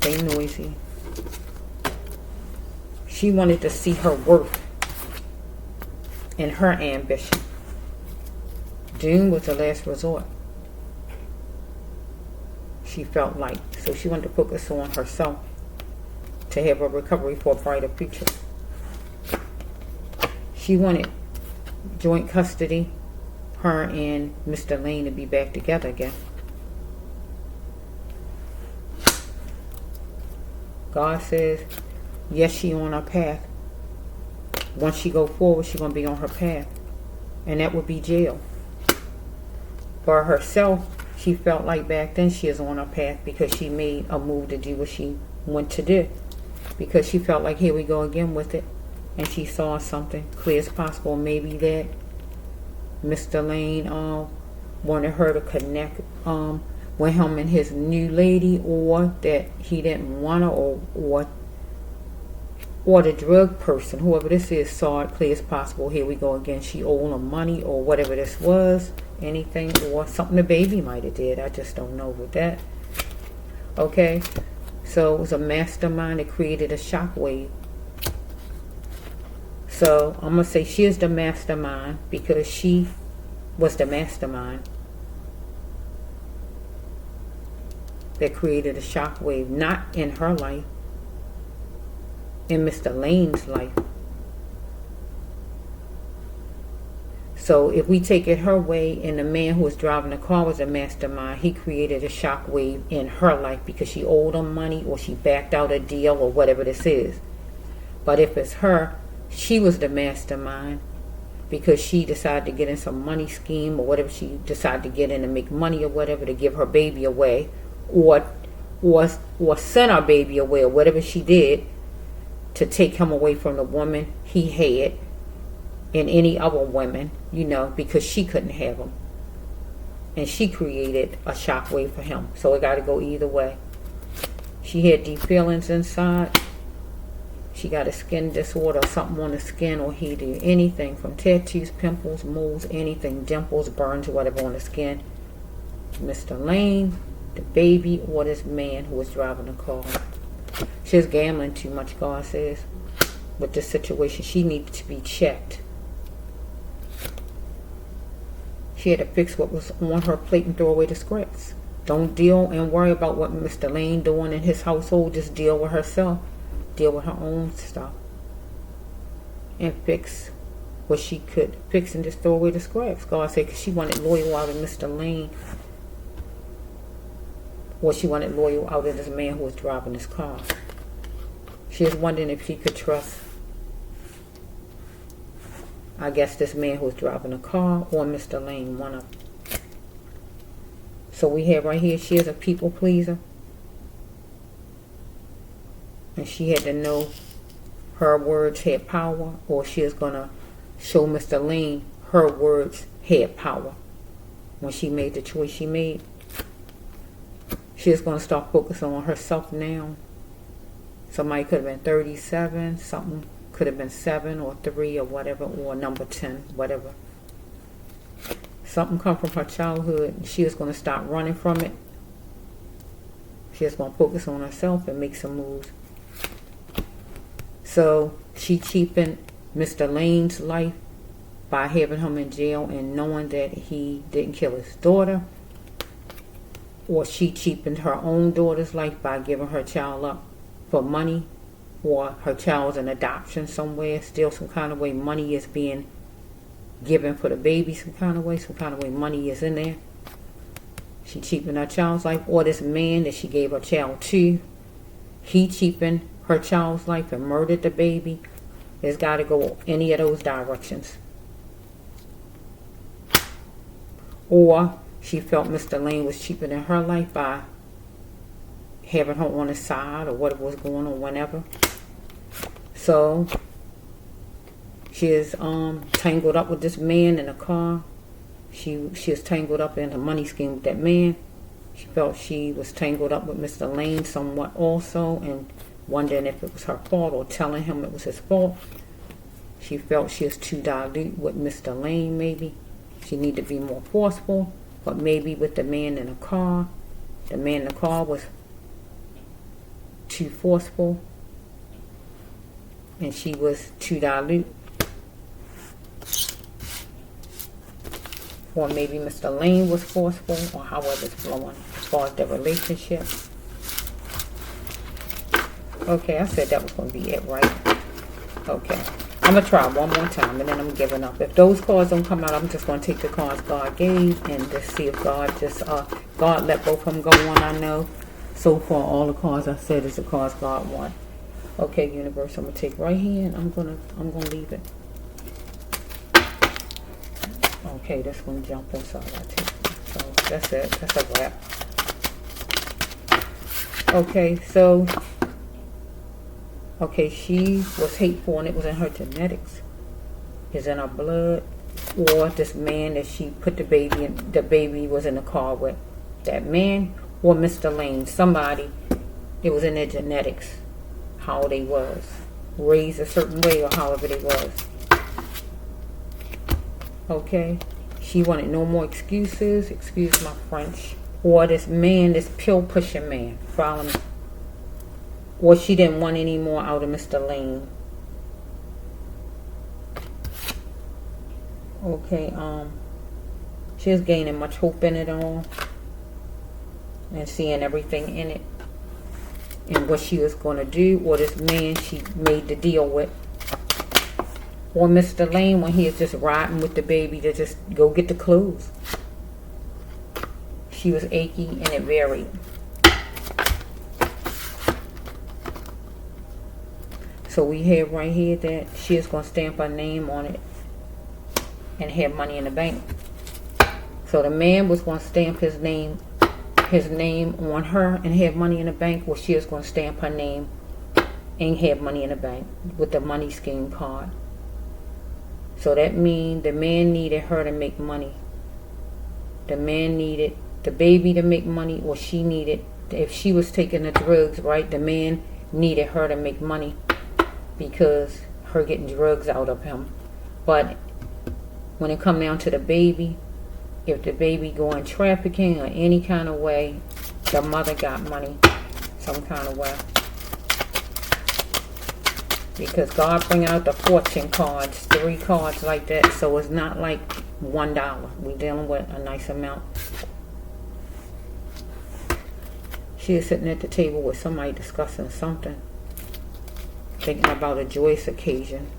They noisy. She wanted to see her worth and her ambition. Doom was the last resort. She felt like. So she wanted to focus on herself to have a recovery for a brighter future. She wanted joint custody, her and Mr.Lane to be back together again. God says, yes, she on her path. Once she go forward, she going to be on her path. And that would be jail. For herself, she felt like back then she is on her path because she made a move to do what she went to do. Because she felt like, here we go again with it. And she saw something clear as possible. Maybe that Mr.Lane wanted her to connect with him and his new lady, or that he didn't want her, or the drug person, whoever this is, saw it clear as possible. Here we go again. She owed him money or whatever this was, anything, or something the baby might have did. I just don't know with that. Okay, so it was a mastermind that created a shockwave. So I'm gonna say she is the mastermind because she was the mastermind that created a shockwave, not in her life, in Mr. Lane's life. So if we take it her way, and the man who was driving the car was a mastermind, he created a shockwave in her life because she owed him money or she backed out a deal or whatever this is. But if it's her, she was the mastermind because she decided to get in some money scheme or whatever she decided to get in to make money or whatever, to give her baby away, or send her baby away, or whatever she did to take him away from the woman he had and any other women, because she couldn't have him. And she created a shockwave for him. So it got to go either way. She had deep feelings inside. She got a skin disorder or something on the skin, or he did anything from tattoos, pimples, moles, anything, dimples, burns, whatever on the skin. Mr. Lane, the baby, or this man who was driving the car. She was gambling too much, God says, with this situation. She needed to be checked. She had to fix what was on her plate and throw away the scraps. Don't deal and worry about what Mr. Lane doing in his household. Just deal with herself. Deal with her own stuff. And fix what she could fix and just throw away the scraps. God said, because she wanted loyal out of Mr. Lane. Or she wanted loyal out of this man who was driving his car. She was wondering if she could trust, I guess, this man who was driving the car or Mr. Lane, one of them. So we have right here, she is a people pleaser. And she had to know her words had power, or she is going to show Mr. Lane her words had power. When she made the choice she made, she is going to start focusing on herself now. Somebody could have been 37, something could have been 7 or 3 or whatever, or number 10, whatever. Something come from her childhood, and she is going to stop running from it. She is going to focus on herself and make some moves. So she cheapened Mr. Lane's life by having him in jail and knowing that he didn't kill his daughter. Or she cheapened her own daughter's life by giving her child up for money. Or her child's an adoption somewhere. Still some kind of way money is being given for the baby, some kind of way money is in there. She cheapened her child's life. Or this man that she gave her child to, he cheapened her child's life and murdered the baby. It's got to go any of those directions. Or she felt Mr. Lane was cheapening her life by having her on his side, or whatever was going on whenever. So she is tangled up with this man in a car. She is tangled up in a money scheme with that man. She felt she was tangled up with Mr. Lane somewhat also, and wondering if it was her fault, or telling him it was his fault. She felt she is too dilute with Mr. Lane, maybe. She needed to be more forceful, but maybe with the man in the car. The man in the car was too forceful, and she was too dilute. Or maybe Mr. Lane was forceful, or however it's flowing as far as their relationship. Okay, I said that was going to be it, right? Okay. I'm going to try one more time, and then I'm giving up. If those cards don't come out, I'm just going to take the cards God gave and just see if God God let both of them go on. I know so far all the cards I said is the cards God want. Okay, universe, I'm going to take right here, and I'm going to leave it. Okay, this one jump inside I take. So that's it. That's a wrap. Okay, so she was hateful, and it was in her genetics. It's in her blood. Or this man that she put the baby in, the baby was in the car with. That man or Mr. Lane, somebody, it was in their genetics, how they was. Raised a certain way, or however they was. Okay? She wanted no more excuses, excuse my French. Or this man, this pill-pushing man, follow me. Or she didn't want any more out of Mr. Lane. Okay, she was gaining much hope in it all. And seeing everything in it. And what she was going to do. Or this man she made the deal with. Or Mr. Lane when he is just riding with the baby to just go get the clothes. She was achy, and it varied. So we have right here that she is going to stamp her name on it and have money in the bank. So the man was going to stamp his name on her and have money in the bank, or she is going to stamp her name and have money in the bank with the money scheme card. So that means the man needed her to make money. The man needed the baby to make money, or she needed, if she was taking the drugs, right, the man needed her to make money because her getting drugs out of him. But when it come down to the baby, if the baby going trafficking or any kind of way, the mother got money some kind of way. Because God bring out the fortune cards, 3 cards like that, so it's not like $1. We're dealing with a nice amount. She is sitting at the table with somebody discussing something, thinking about a joyous occasion,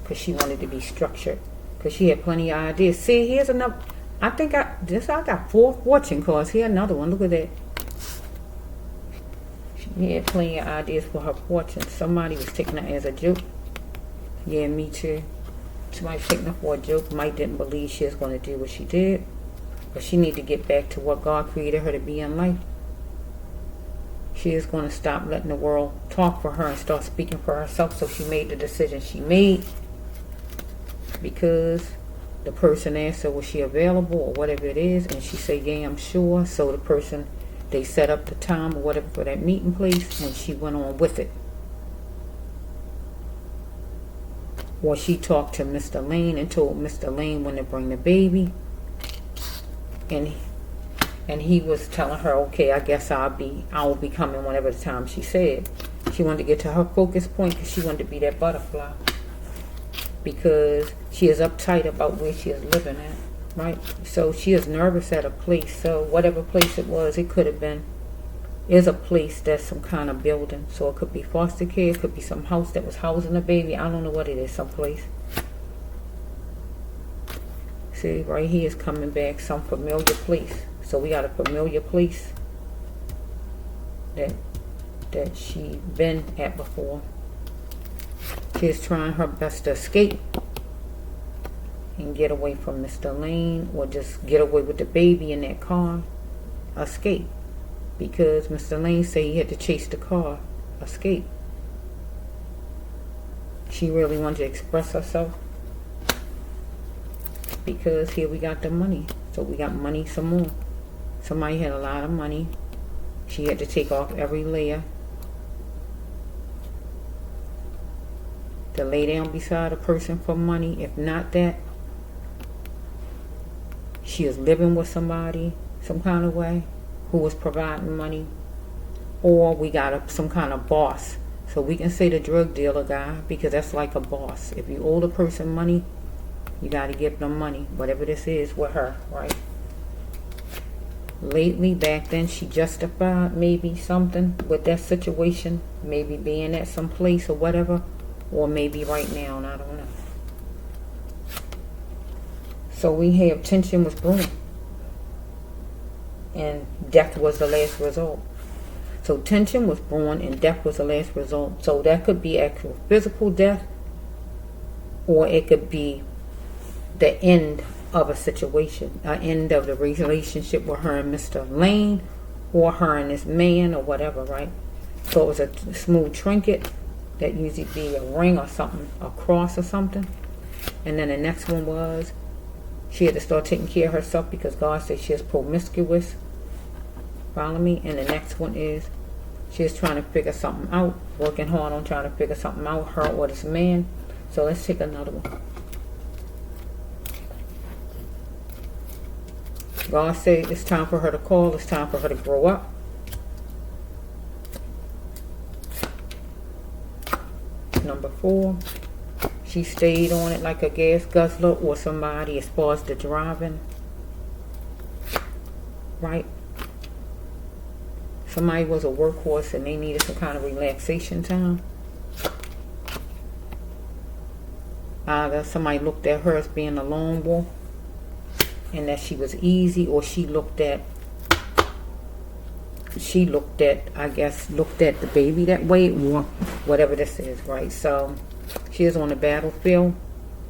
because she wanted to be structured, because she had plenty of ideas. See, here's another. I got 4 fortune cards. Here another one. Look at that. She had plenty of ideas for her fortune. Somebody was taking her as a joke. Yeah, me too. Somebody was taking her for a joke. Mike didn't believe she was going to do what she did. But she need to get back to what God created her to be in life. She is going to stop letting the world talk for her and start speaking for herself. So she made the decision she made because the person asked her, was she available or whatever it is, and she said, yeah, I'm sure. So the person, they set up the time or whatever for that meeting place, and she went on with it. Well, she talked to Mr. Lane and told Mr. Lane when to bring the baby, and he was telling her, okay, I guess I will be coming whenever the time she said. She wanted to get to her focus point because she wanted to be that butterfly, because she is uptight about where she is living at, right? So she is nervous at a place. So whatever place it was, it could have been, is a place that's some kind of building. So it could be foster care, it could be some house that was housing a baby. I don't know what it is, someplace. See, right here is coming back, some familiar place. So we got a familiar place that she been at before. She's trying her best to escape and get away from Mr. Lane, or just get away with the baby in that car. Escape. Because Mr. Lane said he had to chase the car. Escape. She really wanted to express herself. Because here we got the money. So we got money some more. Somebody had a lot of money. She had to take off every layer to lay down beside a person for money. If not that, she is living with somebody some kind of way who was providing money. Or we got some kind of boss. So we can say the drug dealer guy, because that's like a boss. If you owe the person money, you got to give them money. Whatever this is with her, right? Lately, back then, she justified maybe something with that situation. Maybe being at some place or whatever. Or maybe right now, and I don't know. So we have tension was brewing. And death was the last result. So tension was brewing and death was the last result. So that could be actual physical death, or it could be the end of a situation, an end of the relationship with her and Mr. Lane, or her and this man, or whatever, right? So it was a smooth trinket that usually be a ring or something, a cross or something. And then the next one was she had to start taking care of herself because God said she is promiscuous. Follow me? And the next one is she is trying to figure something out, working hard on trying to figure something out, her or this man. So let's take another one. God said it's time for her to call, it's time for her to grow up. Number 4, she stayed on it like a gas guzzler or somebody as far as the driving. Right? Somebody was a workhorse and they needed some kind of relaxation time. Either somebody looked at her as being a lone wolf and that she was easy, or she looked at, I guess, looked at the baby that way, or whatever this is, right? So she is on the battlefield,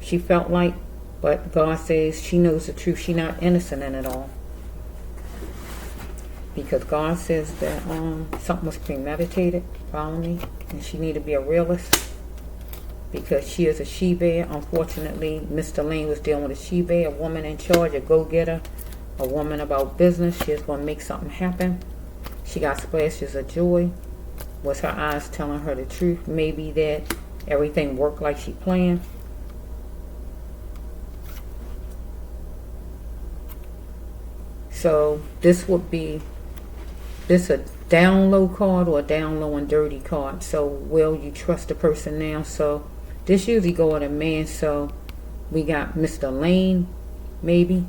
she felt like, but God says she knows the truth. She's not innocent in it all. Because God says that something was premeditated, follow me, and she need to be a realist. Because she is a she-bear. Unfortunately, Mr. Lane was dealing with a she-bear, a woman in charge, a go-getter, a woman about business. She is going to make something happen. She got splashes of joy. Was her eyes telling her the truth? Maybe that everything worked like she planned. So this would be, this a down low card or a down low and dirty card. So will you trust the person now? So this usually go at a man. So we got Mr. Lane, maybe.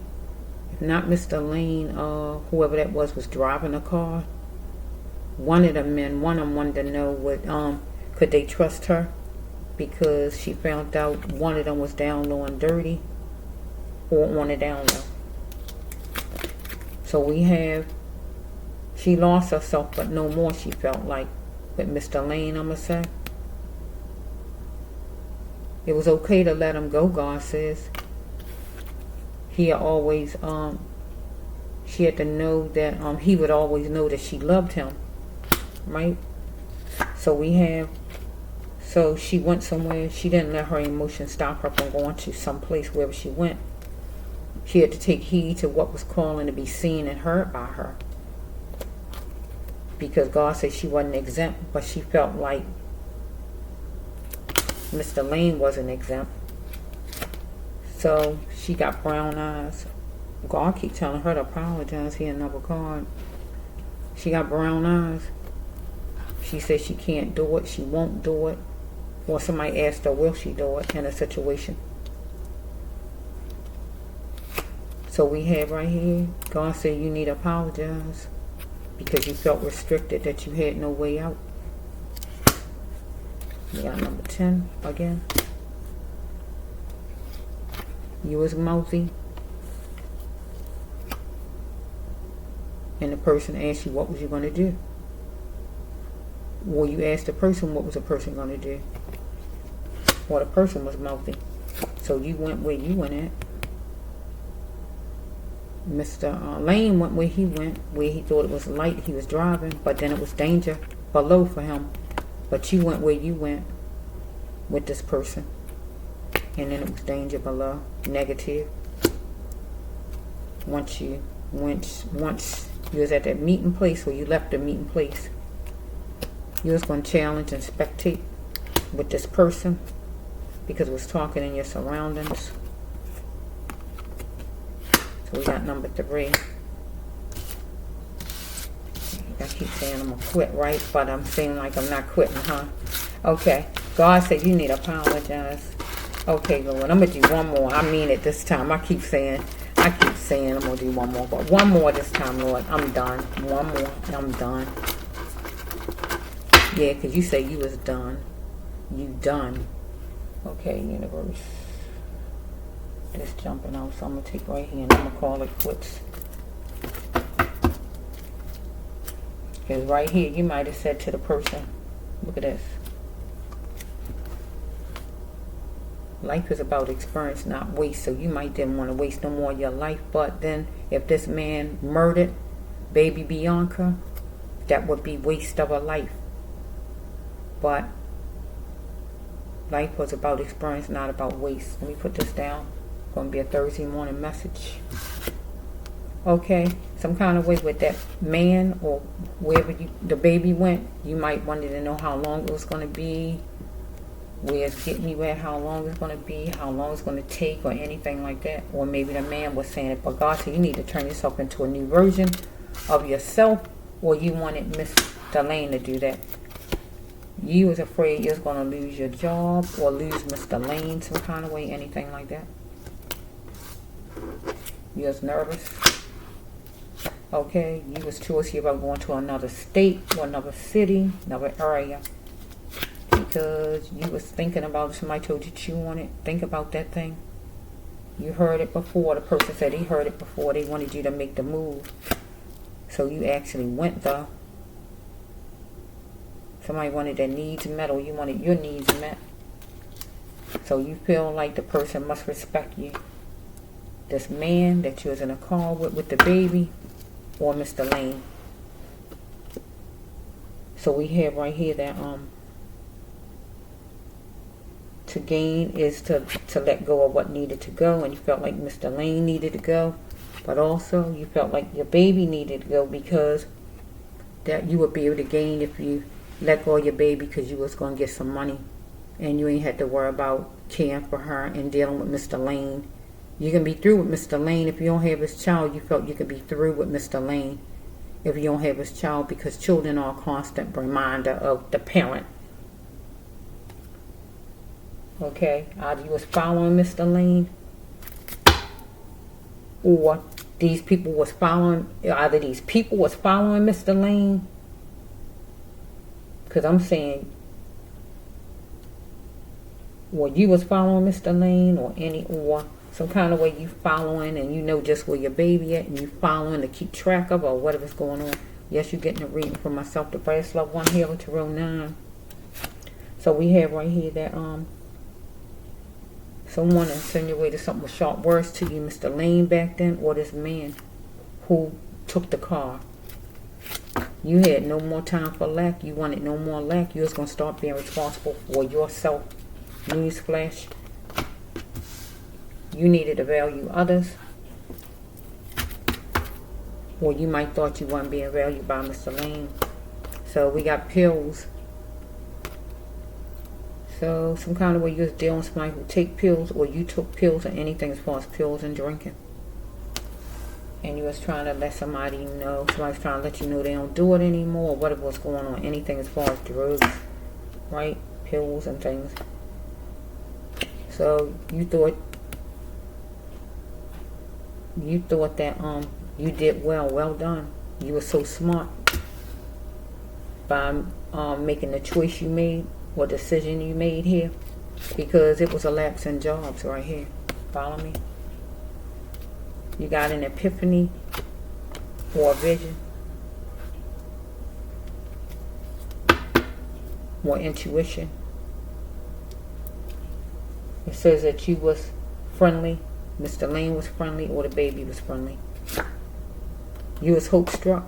If not Mr. Lane, whoever that was driving a car. One of the men, one of them wanted to know what, could they trust her? Because she found out one of them was down low and dirty, or on a down low. So we have, she lost herself, but no more, she felt like, with Mr. Lane, I'm going to say. It was okay to let him go, God says. He'll always She had to know that he would always know that she loved him, right? So she went somewhere. She didn't let her emotions stop her from going to some place wherever she went. She had to take heed to what was calling to be seen and heard by her. Because God said she wasn't exempt, but she felt like Mr. Lane wasn't exempt. So she got brown eyes. God keep telling her to apologize. Here, another card. She got brown eyes. She said she can't do it. She won't do it. Or somebody asked her, will she do it in a situation? So we have right here, God said you need to apologize because you felt restricted, that you had no way out. We got number 10 again. You was mouthy. And the person asked you, what was you going to do? Well, you asked the person, what was the person going to do? Well, the person was mouthy. So you went where you went at. Mr. Lane went where he went, where he thought it was light, he was driving, but then it was danger below for him. But you went where you went with this person, and then it was danger below, negative. Once you was at that meeting place, or you left the meeting place, you was going to challenge and spectate with this person because it was talking in your surroundings. So we got number 3. I keep saying I'm going to quit, right? But I'm saying like I'm not quitting, huh? Okay. God said you need to apologize. Okay, Lord. I'm going to do one more. I mean it this time. I keep saying I'm going to do one more. But one more this time, Lord. I'm done. One more. I'm done. Yeah, because you say you was done. You done. Okay, universe. It's jumping out, so I'm going to take right here and I'm going to call it quits. Because right here, you might have said to the person, look at this. Life is about experience, not waste. So you might didn't want to waste no more of your life. But then if this man murdered baby Bianca, that would be waste of a life. But life was about experience, not about waste. Let me put this down. Going to be a Thursday morning message. Okay, some kind of way with that man or wherever the baby went, you might wanted to know how long it was going to be, where it's getting you at, how long it's going to be, how long it's going to take, or anything like that. Or maybe the man was saying it, but God said you need to turn yourself into a new version of yourself, or you wanted Mr.Lane to do that. You was afraid you was going to lose your job or lose Mr. Lane some kind of way, anything like that. You was nervous. Okay, you was choosy about going to another state or another city, another area. Because you was thinking about it. Somebody told you to want it. Think about that thing. You heard it before. The person said he heard it before. They wanted you to make the move. So you actually went though. Somebody wanted their needs met, or you wanted your needs met. So you feel like the person must respect you. This man that you was in a car with the baby, or Mr. Lane. So we have right here that to gain is to let go of what needed to go, and you felt like Mr. Lane needed to go, but also you felt like your baby needed to go, because that you would be able to gain if you let go of your baby, because you was going to get some money and you ain't had to worry about caring for her and dealing with Mr. Lane. You can be through with Mr. Lane. If you don't have his child, you felt you could be through with Mr. Lane if you don't have his child, because children are a constant reminder of the parent. Okay, either you was following Mr. Lane, or these people was following, either these people was following Mr. Lane, because I'm saying, or you was following Mr. Lane, or some kind of way you following, and you know just where your baby at, and you following to keep track of, or whatever's going on. Yes, you're getting a reading for myself, the brass love 1 here to row 9. So we have right here that someone insinuated something with sharp words to you, Mr. Lane back then, or this man who took the car. You had no more time for lack. You wanted no more lack. You was going to start being responsible for yourself. Newsflash. You needed to value others. Or you might thought you weren't being valued by Mr. Lane. So we got pills. So some kind of way you was dealing with somebody who take pills, or you took pills, or anything as far as pills and drinking. And you was trying to let somebody know, somebody's trying to let you know they don't do it anymore, or whatever was going on, anything as far as drugs, right? Pills and things. So you thought that you did well done. You were so smart by making the choice you made, or decision you made here, because it was a lapse in jobs right here. Follow me? You got an epiphany or a vision or intuition. It says that you was friendly, Mr. Lane was friendly, or the baby was friendly. You was hope struck,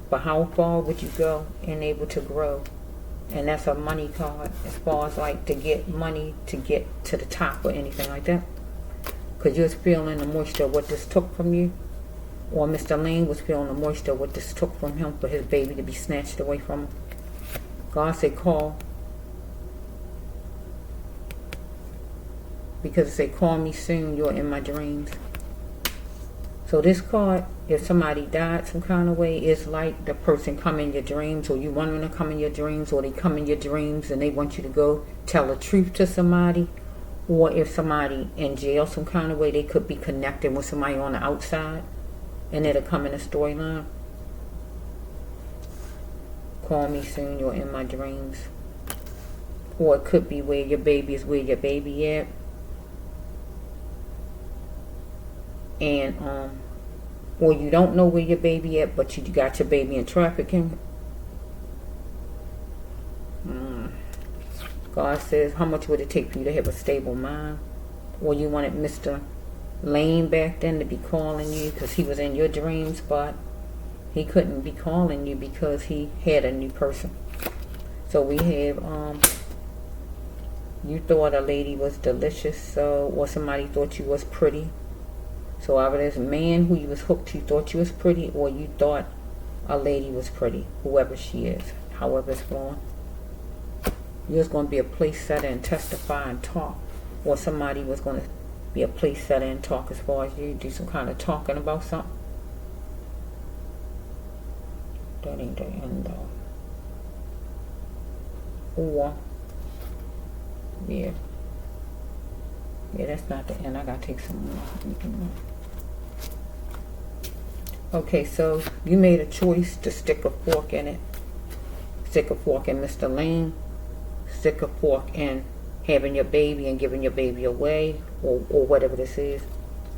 but how far would you go and able to grow? And that's a money card, as far as like to get money to get to the top or anything like that. Because you was feeling the moisture of what this took from you, or Mr. Lane was feeling the moisture of what this took from him for his baby to be snatched away from him. God said call, because it said call me soon, you're in my dreams. So this card, if somebody died some kind of way, is like the person come in your dreams, or you want them to come in your drems, or they come in your dreams and they want you to go tell the truth to somebody. Or if somebody in jail some kind of way, they could be connected with somebody on the outside, and it'll come in a storyline. Call me soon, you're in my dreams. Or it could be where your baby is, where your baby at. And or you don't know where your baby at, but you got your baby in trafficking. God says, how much would it take for you to have a stable mind? Or you wanted Mr. Lane back then to be calling you because he was in your dreams, but he couldn't be calling you because he had a new person. So we have you thought a lady was delicious, so, or somebody thought you was pretty. So either this man who you was hooked to thought you was pretty, or you thought a lady was pretty, whoever she is, however it's going. You was going to be a place setter and testify and talk, or somebody was going to be a place setter and talk as far as you do some kind of talking about something. That ain't the end though. Or yeah, that's not the end. I gotta take some more. Okay, so you made a choice to stick a fork in it. Stick a fork in Mr. Lane. Stick a fork in having your baby and giving your baby away, or whatever this is.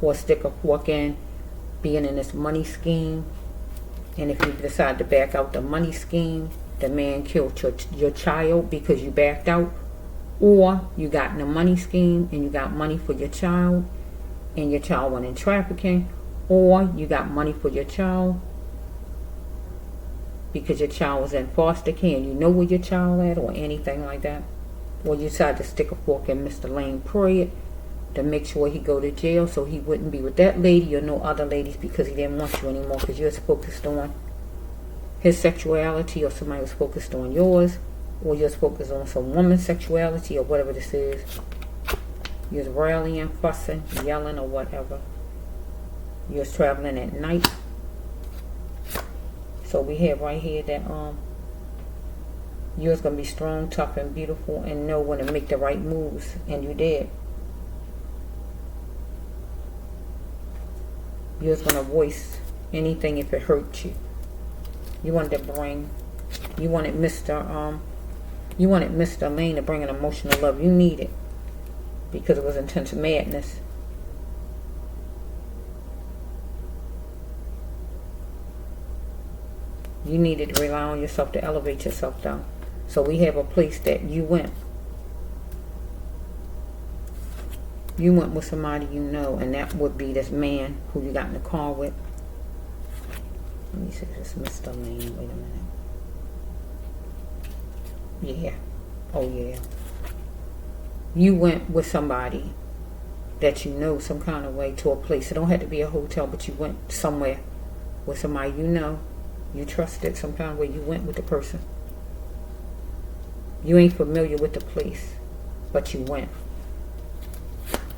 Or stick a fork in being in this money scheme. And if you decide to back out the money scheme, the man killed your child because you backed out. Or you got in a money scheme and you got money for your child, and your child went in trafficking. Or you got money for your child because your child was in foster care and you know where your child at, or anything like that. Or you decided to stick a fork in Mr. Lane period to make sure he go to jail so he wouldn't be with that lady or no other ladies because he didn't want you anymore because you was focused on his sexuality, or somebody was focused on yours, or you was focused on some woman's sexuality, or whatever this is. You was rallying, fussing, yelling, or whatever. You was traveling at night. So we have right here that you was going to be strong, tough, and beautiful, and know when to make the right moves, and you did. You was going to voice anything if it hurt you. You wanted Mr. Lane to bring an emotional love you needed because it was intense madness. You needed to rely on yourself to elevate yourself down. So we have a place that you went. You went with somebody you know, and that would be this man who you got in the car with. Let me see if it's Mr. Lane. Wait a minute. Yeah. Oh, yeah. You went with somebody that you know some kind of way to a place. It don't have to be a hotel, but you went somewhere with somebody you know. You trusted some kind of way. You went with the person. You ain't familiar with the place, but you went.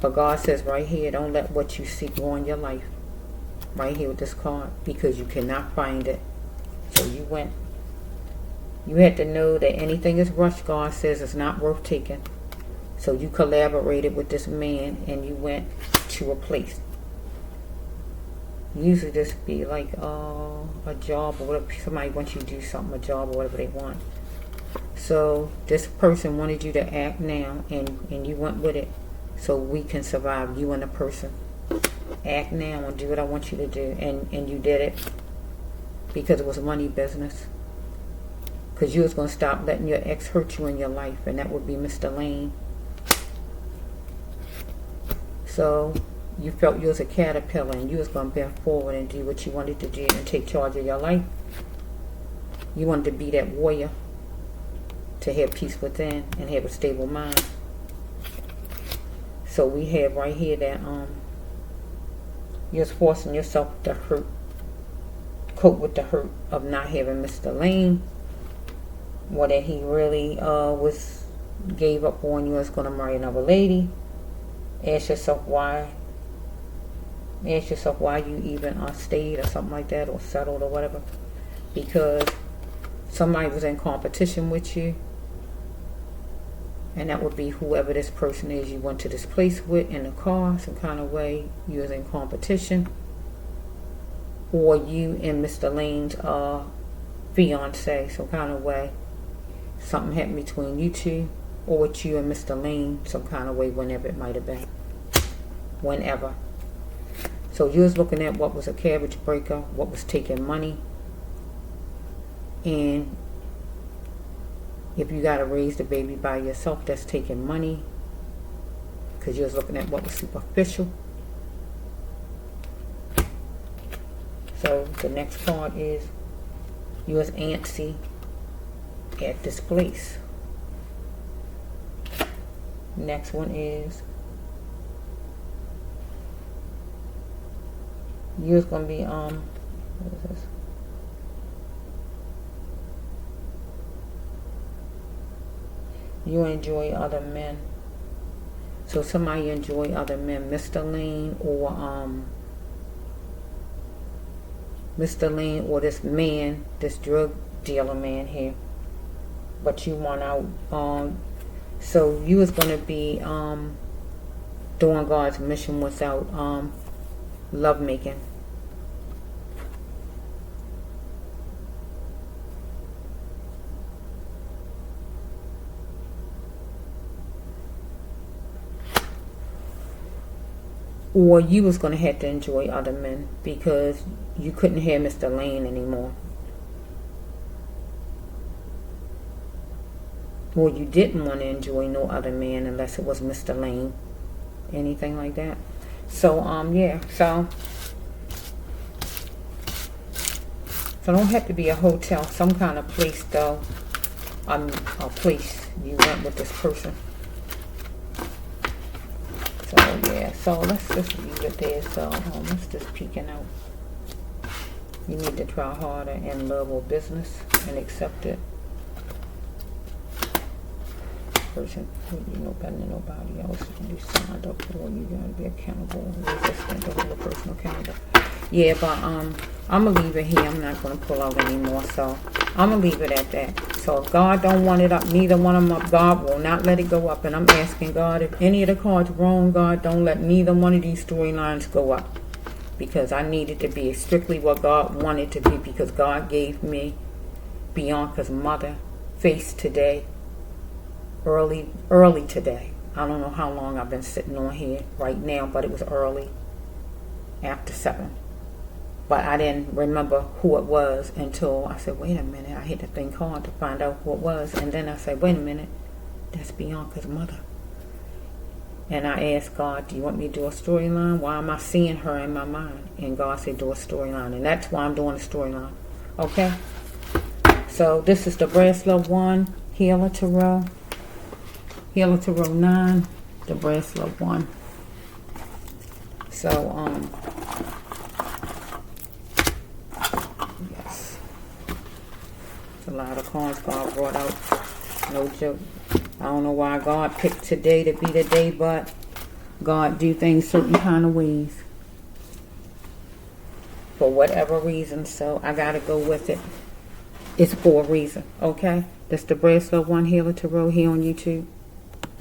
But God says right here, don't let what you seek ruin your life. Right here with this card, because you cannot find it. So you went. You had to know that anything is rushed, God says, is not worth taking. So you collaborated with this man and you went to a place. Usually this be like a job or whatever. Somebody wants you to do something, a job or whatever they want. So this person wanted you to act now, and you went with it so we can survive, you and the person. Act now and do what I want you to do. And you did it because it was money business. Because you was going to stop letting your ex hurt you in your life, and that would be Mr. Lane. So you felt you was a caterpillar and you was going to bend forward and do what you wanted to do and take charge of your life. You wanted to be that warrior, to have peace within and have a stable mind. So we have right here that you're forcing yourself to cope with the hurt of not having Mr. Lane, or that he really gave up on you and is going to marry another lady. Ask yourself why. Ask yourself why you even stayed or something like that, or settled or whatever. Because somebody was in competition with you, and that would be whoever this person is you went to this place with in the car, some kind of way you was in competition, or you and Mr. Lane's fiance, some kind of way something happened between you two, or with you and Mr. Lane, some kind of way, whenever it might have been. Whenever. So you was looking at what was a cabbage breaker, what was taking money, and if you got to raise the baby by yourself, that's taking money, because you was looking at what was superficial. So the next card is you was antsy at this place. Next one is you was going to be what is this? You enjoy other men. So somebody enjoy other men, Mr. Lane or Mr. Lane or this man, this drug dealer man here. But you want out. So you was going to be doing God's mission without love making. Or you was going to have to enjoy other men because you couldn't hear Mr. Lane anymore. Or you didn't want to enjoy no other man unless it was Mr. Lane. Anything like that. So, yeah. So don't have to be a hotel. Some kind of place, though. A place you went with this person. So, yeah. So, let's just leave it there. So, let's just peeking out. You need to try harder in love or business and accept it. Person you know better than nobody else. You signed up for, you gotta be accountable, resistant to hold a person accountable. Yeah, but I'm gonna leave it here. I'm not gonna pull out anymore, so I'm gonna leave it at that. So if God don't want it up, neither one of them up, God will not let it go up. And I'm asking God, if any of the cards wrong, God, don't let neither one of these storylines go up, because I need it to be strictly what God wanted to be, because God gave me Bianca's mother face today. Early today. I don't know how long I've been sitting on here right now, but it was early, after 7. But I didn't remember who it was until I said, wait a minute, I hit the thing hard to find out who it was, and then I said, wait a minute, that's Bianca's mother. And I asked God, do you want me to do a storyline? Why am I seeing her in my mind? And God said, do a storyline. And that's why I'm doing a storyline. Okay? So this is the bracelet 1, Healer Tarot. Healer Tarot 9, the bracelet 1. So, yes. It's a lot of cards God brought out. No joke. I don't know why God picked today to be the day, but God do things certain kind of ways. For whatever reason, so I gotta go with it. It's for a reason, okay? That's the bracelet 1, Healer Tarot here on YouTube.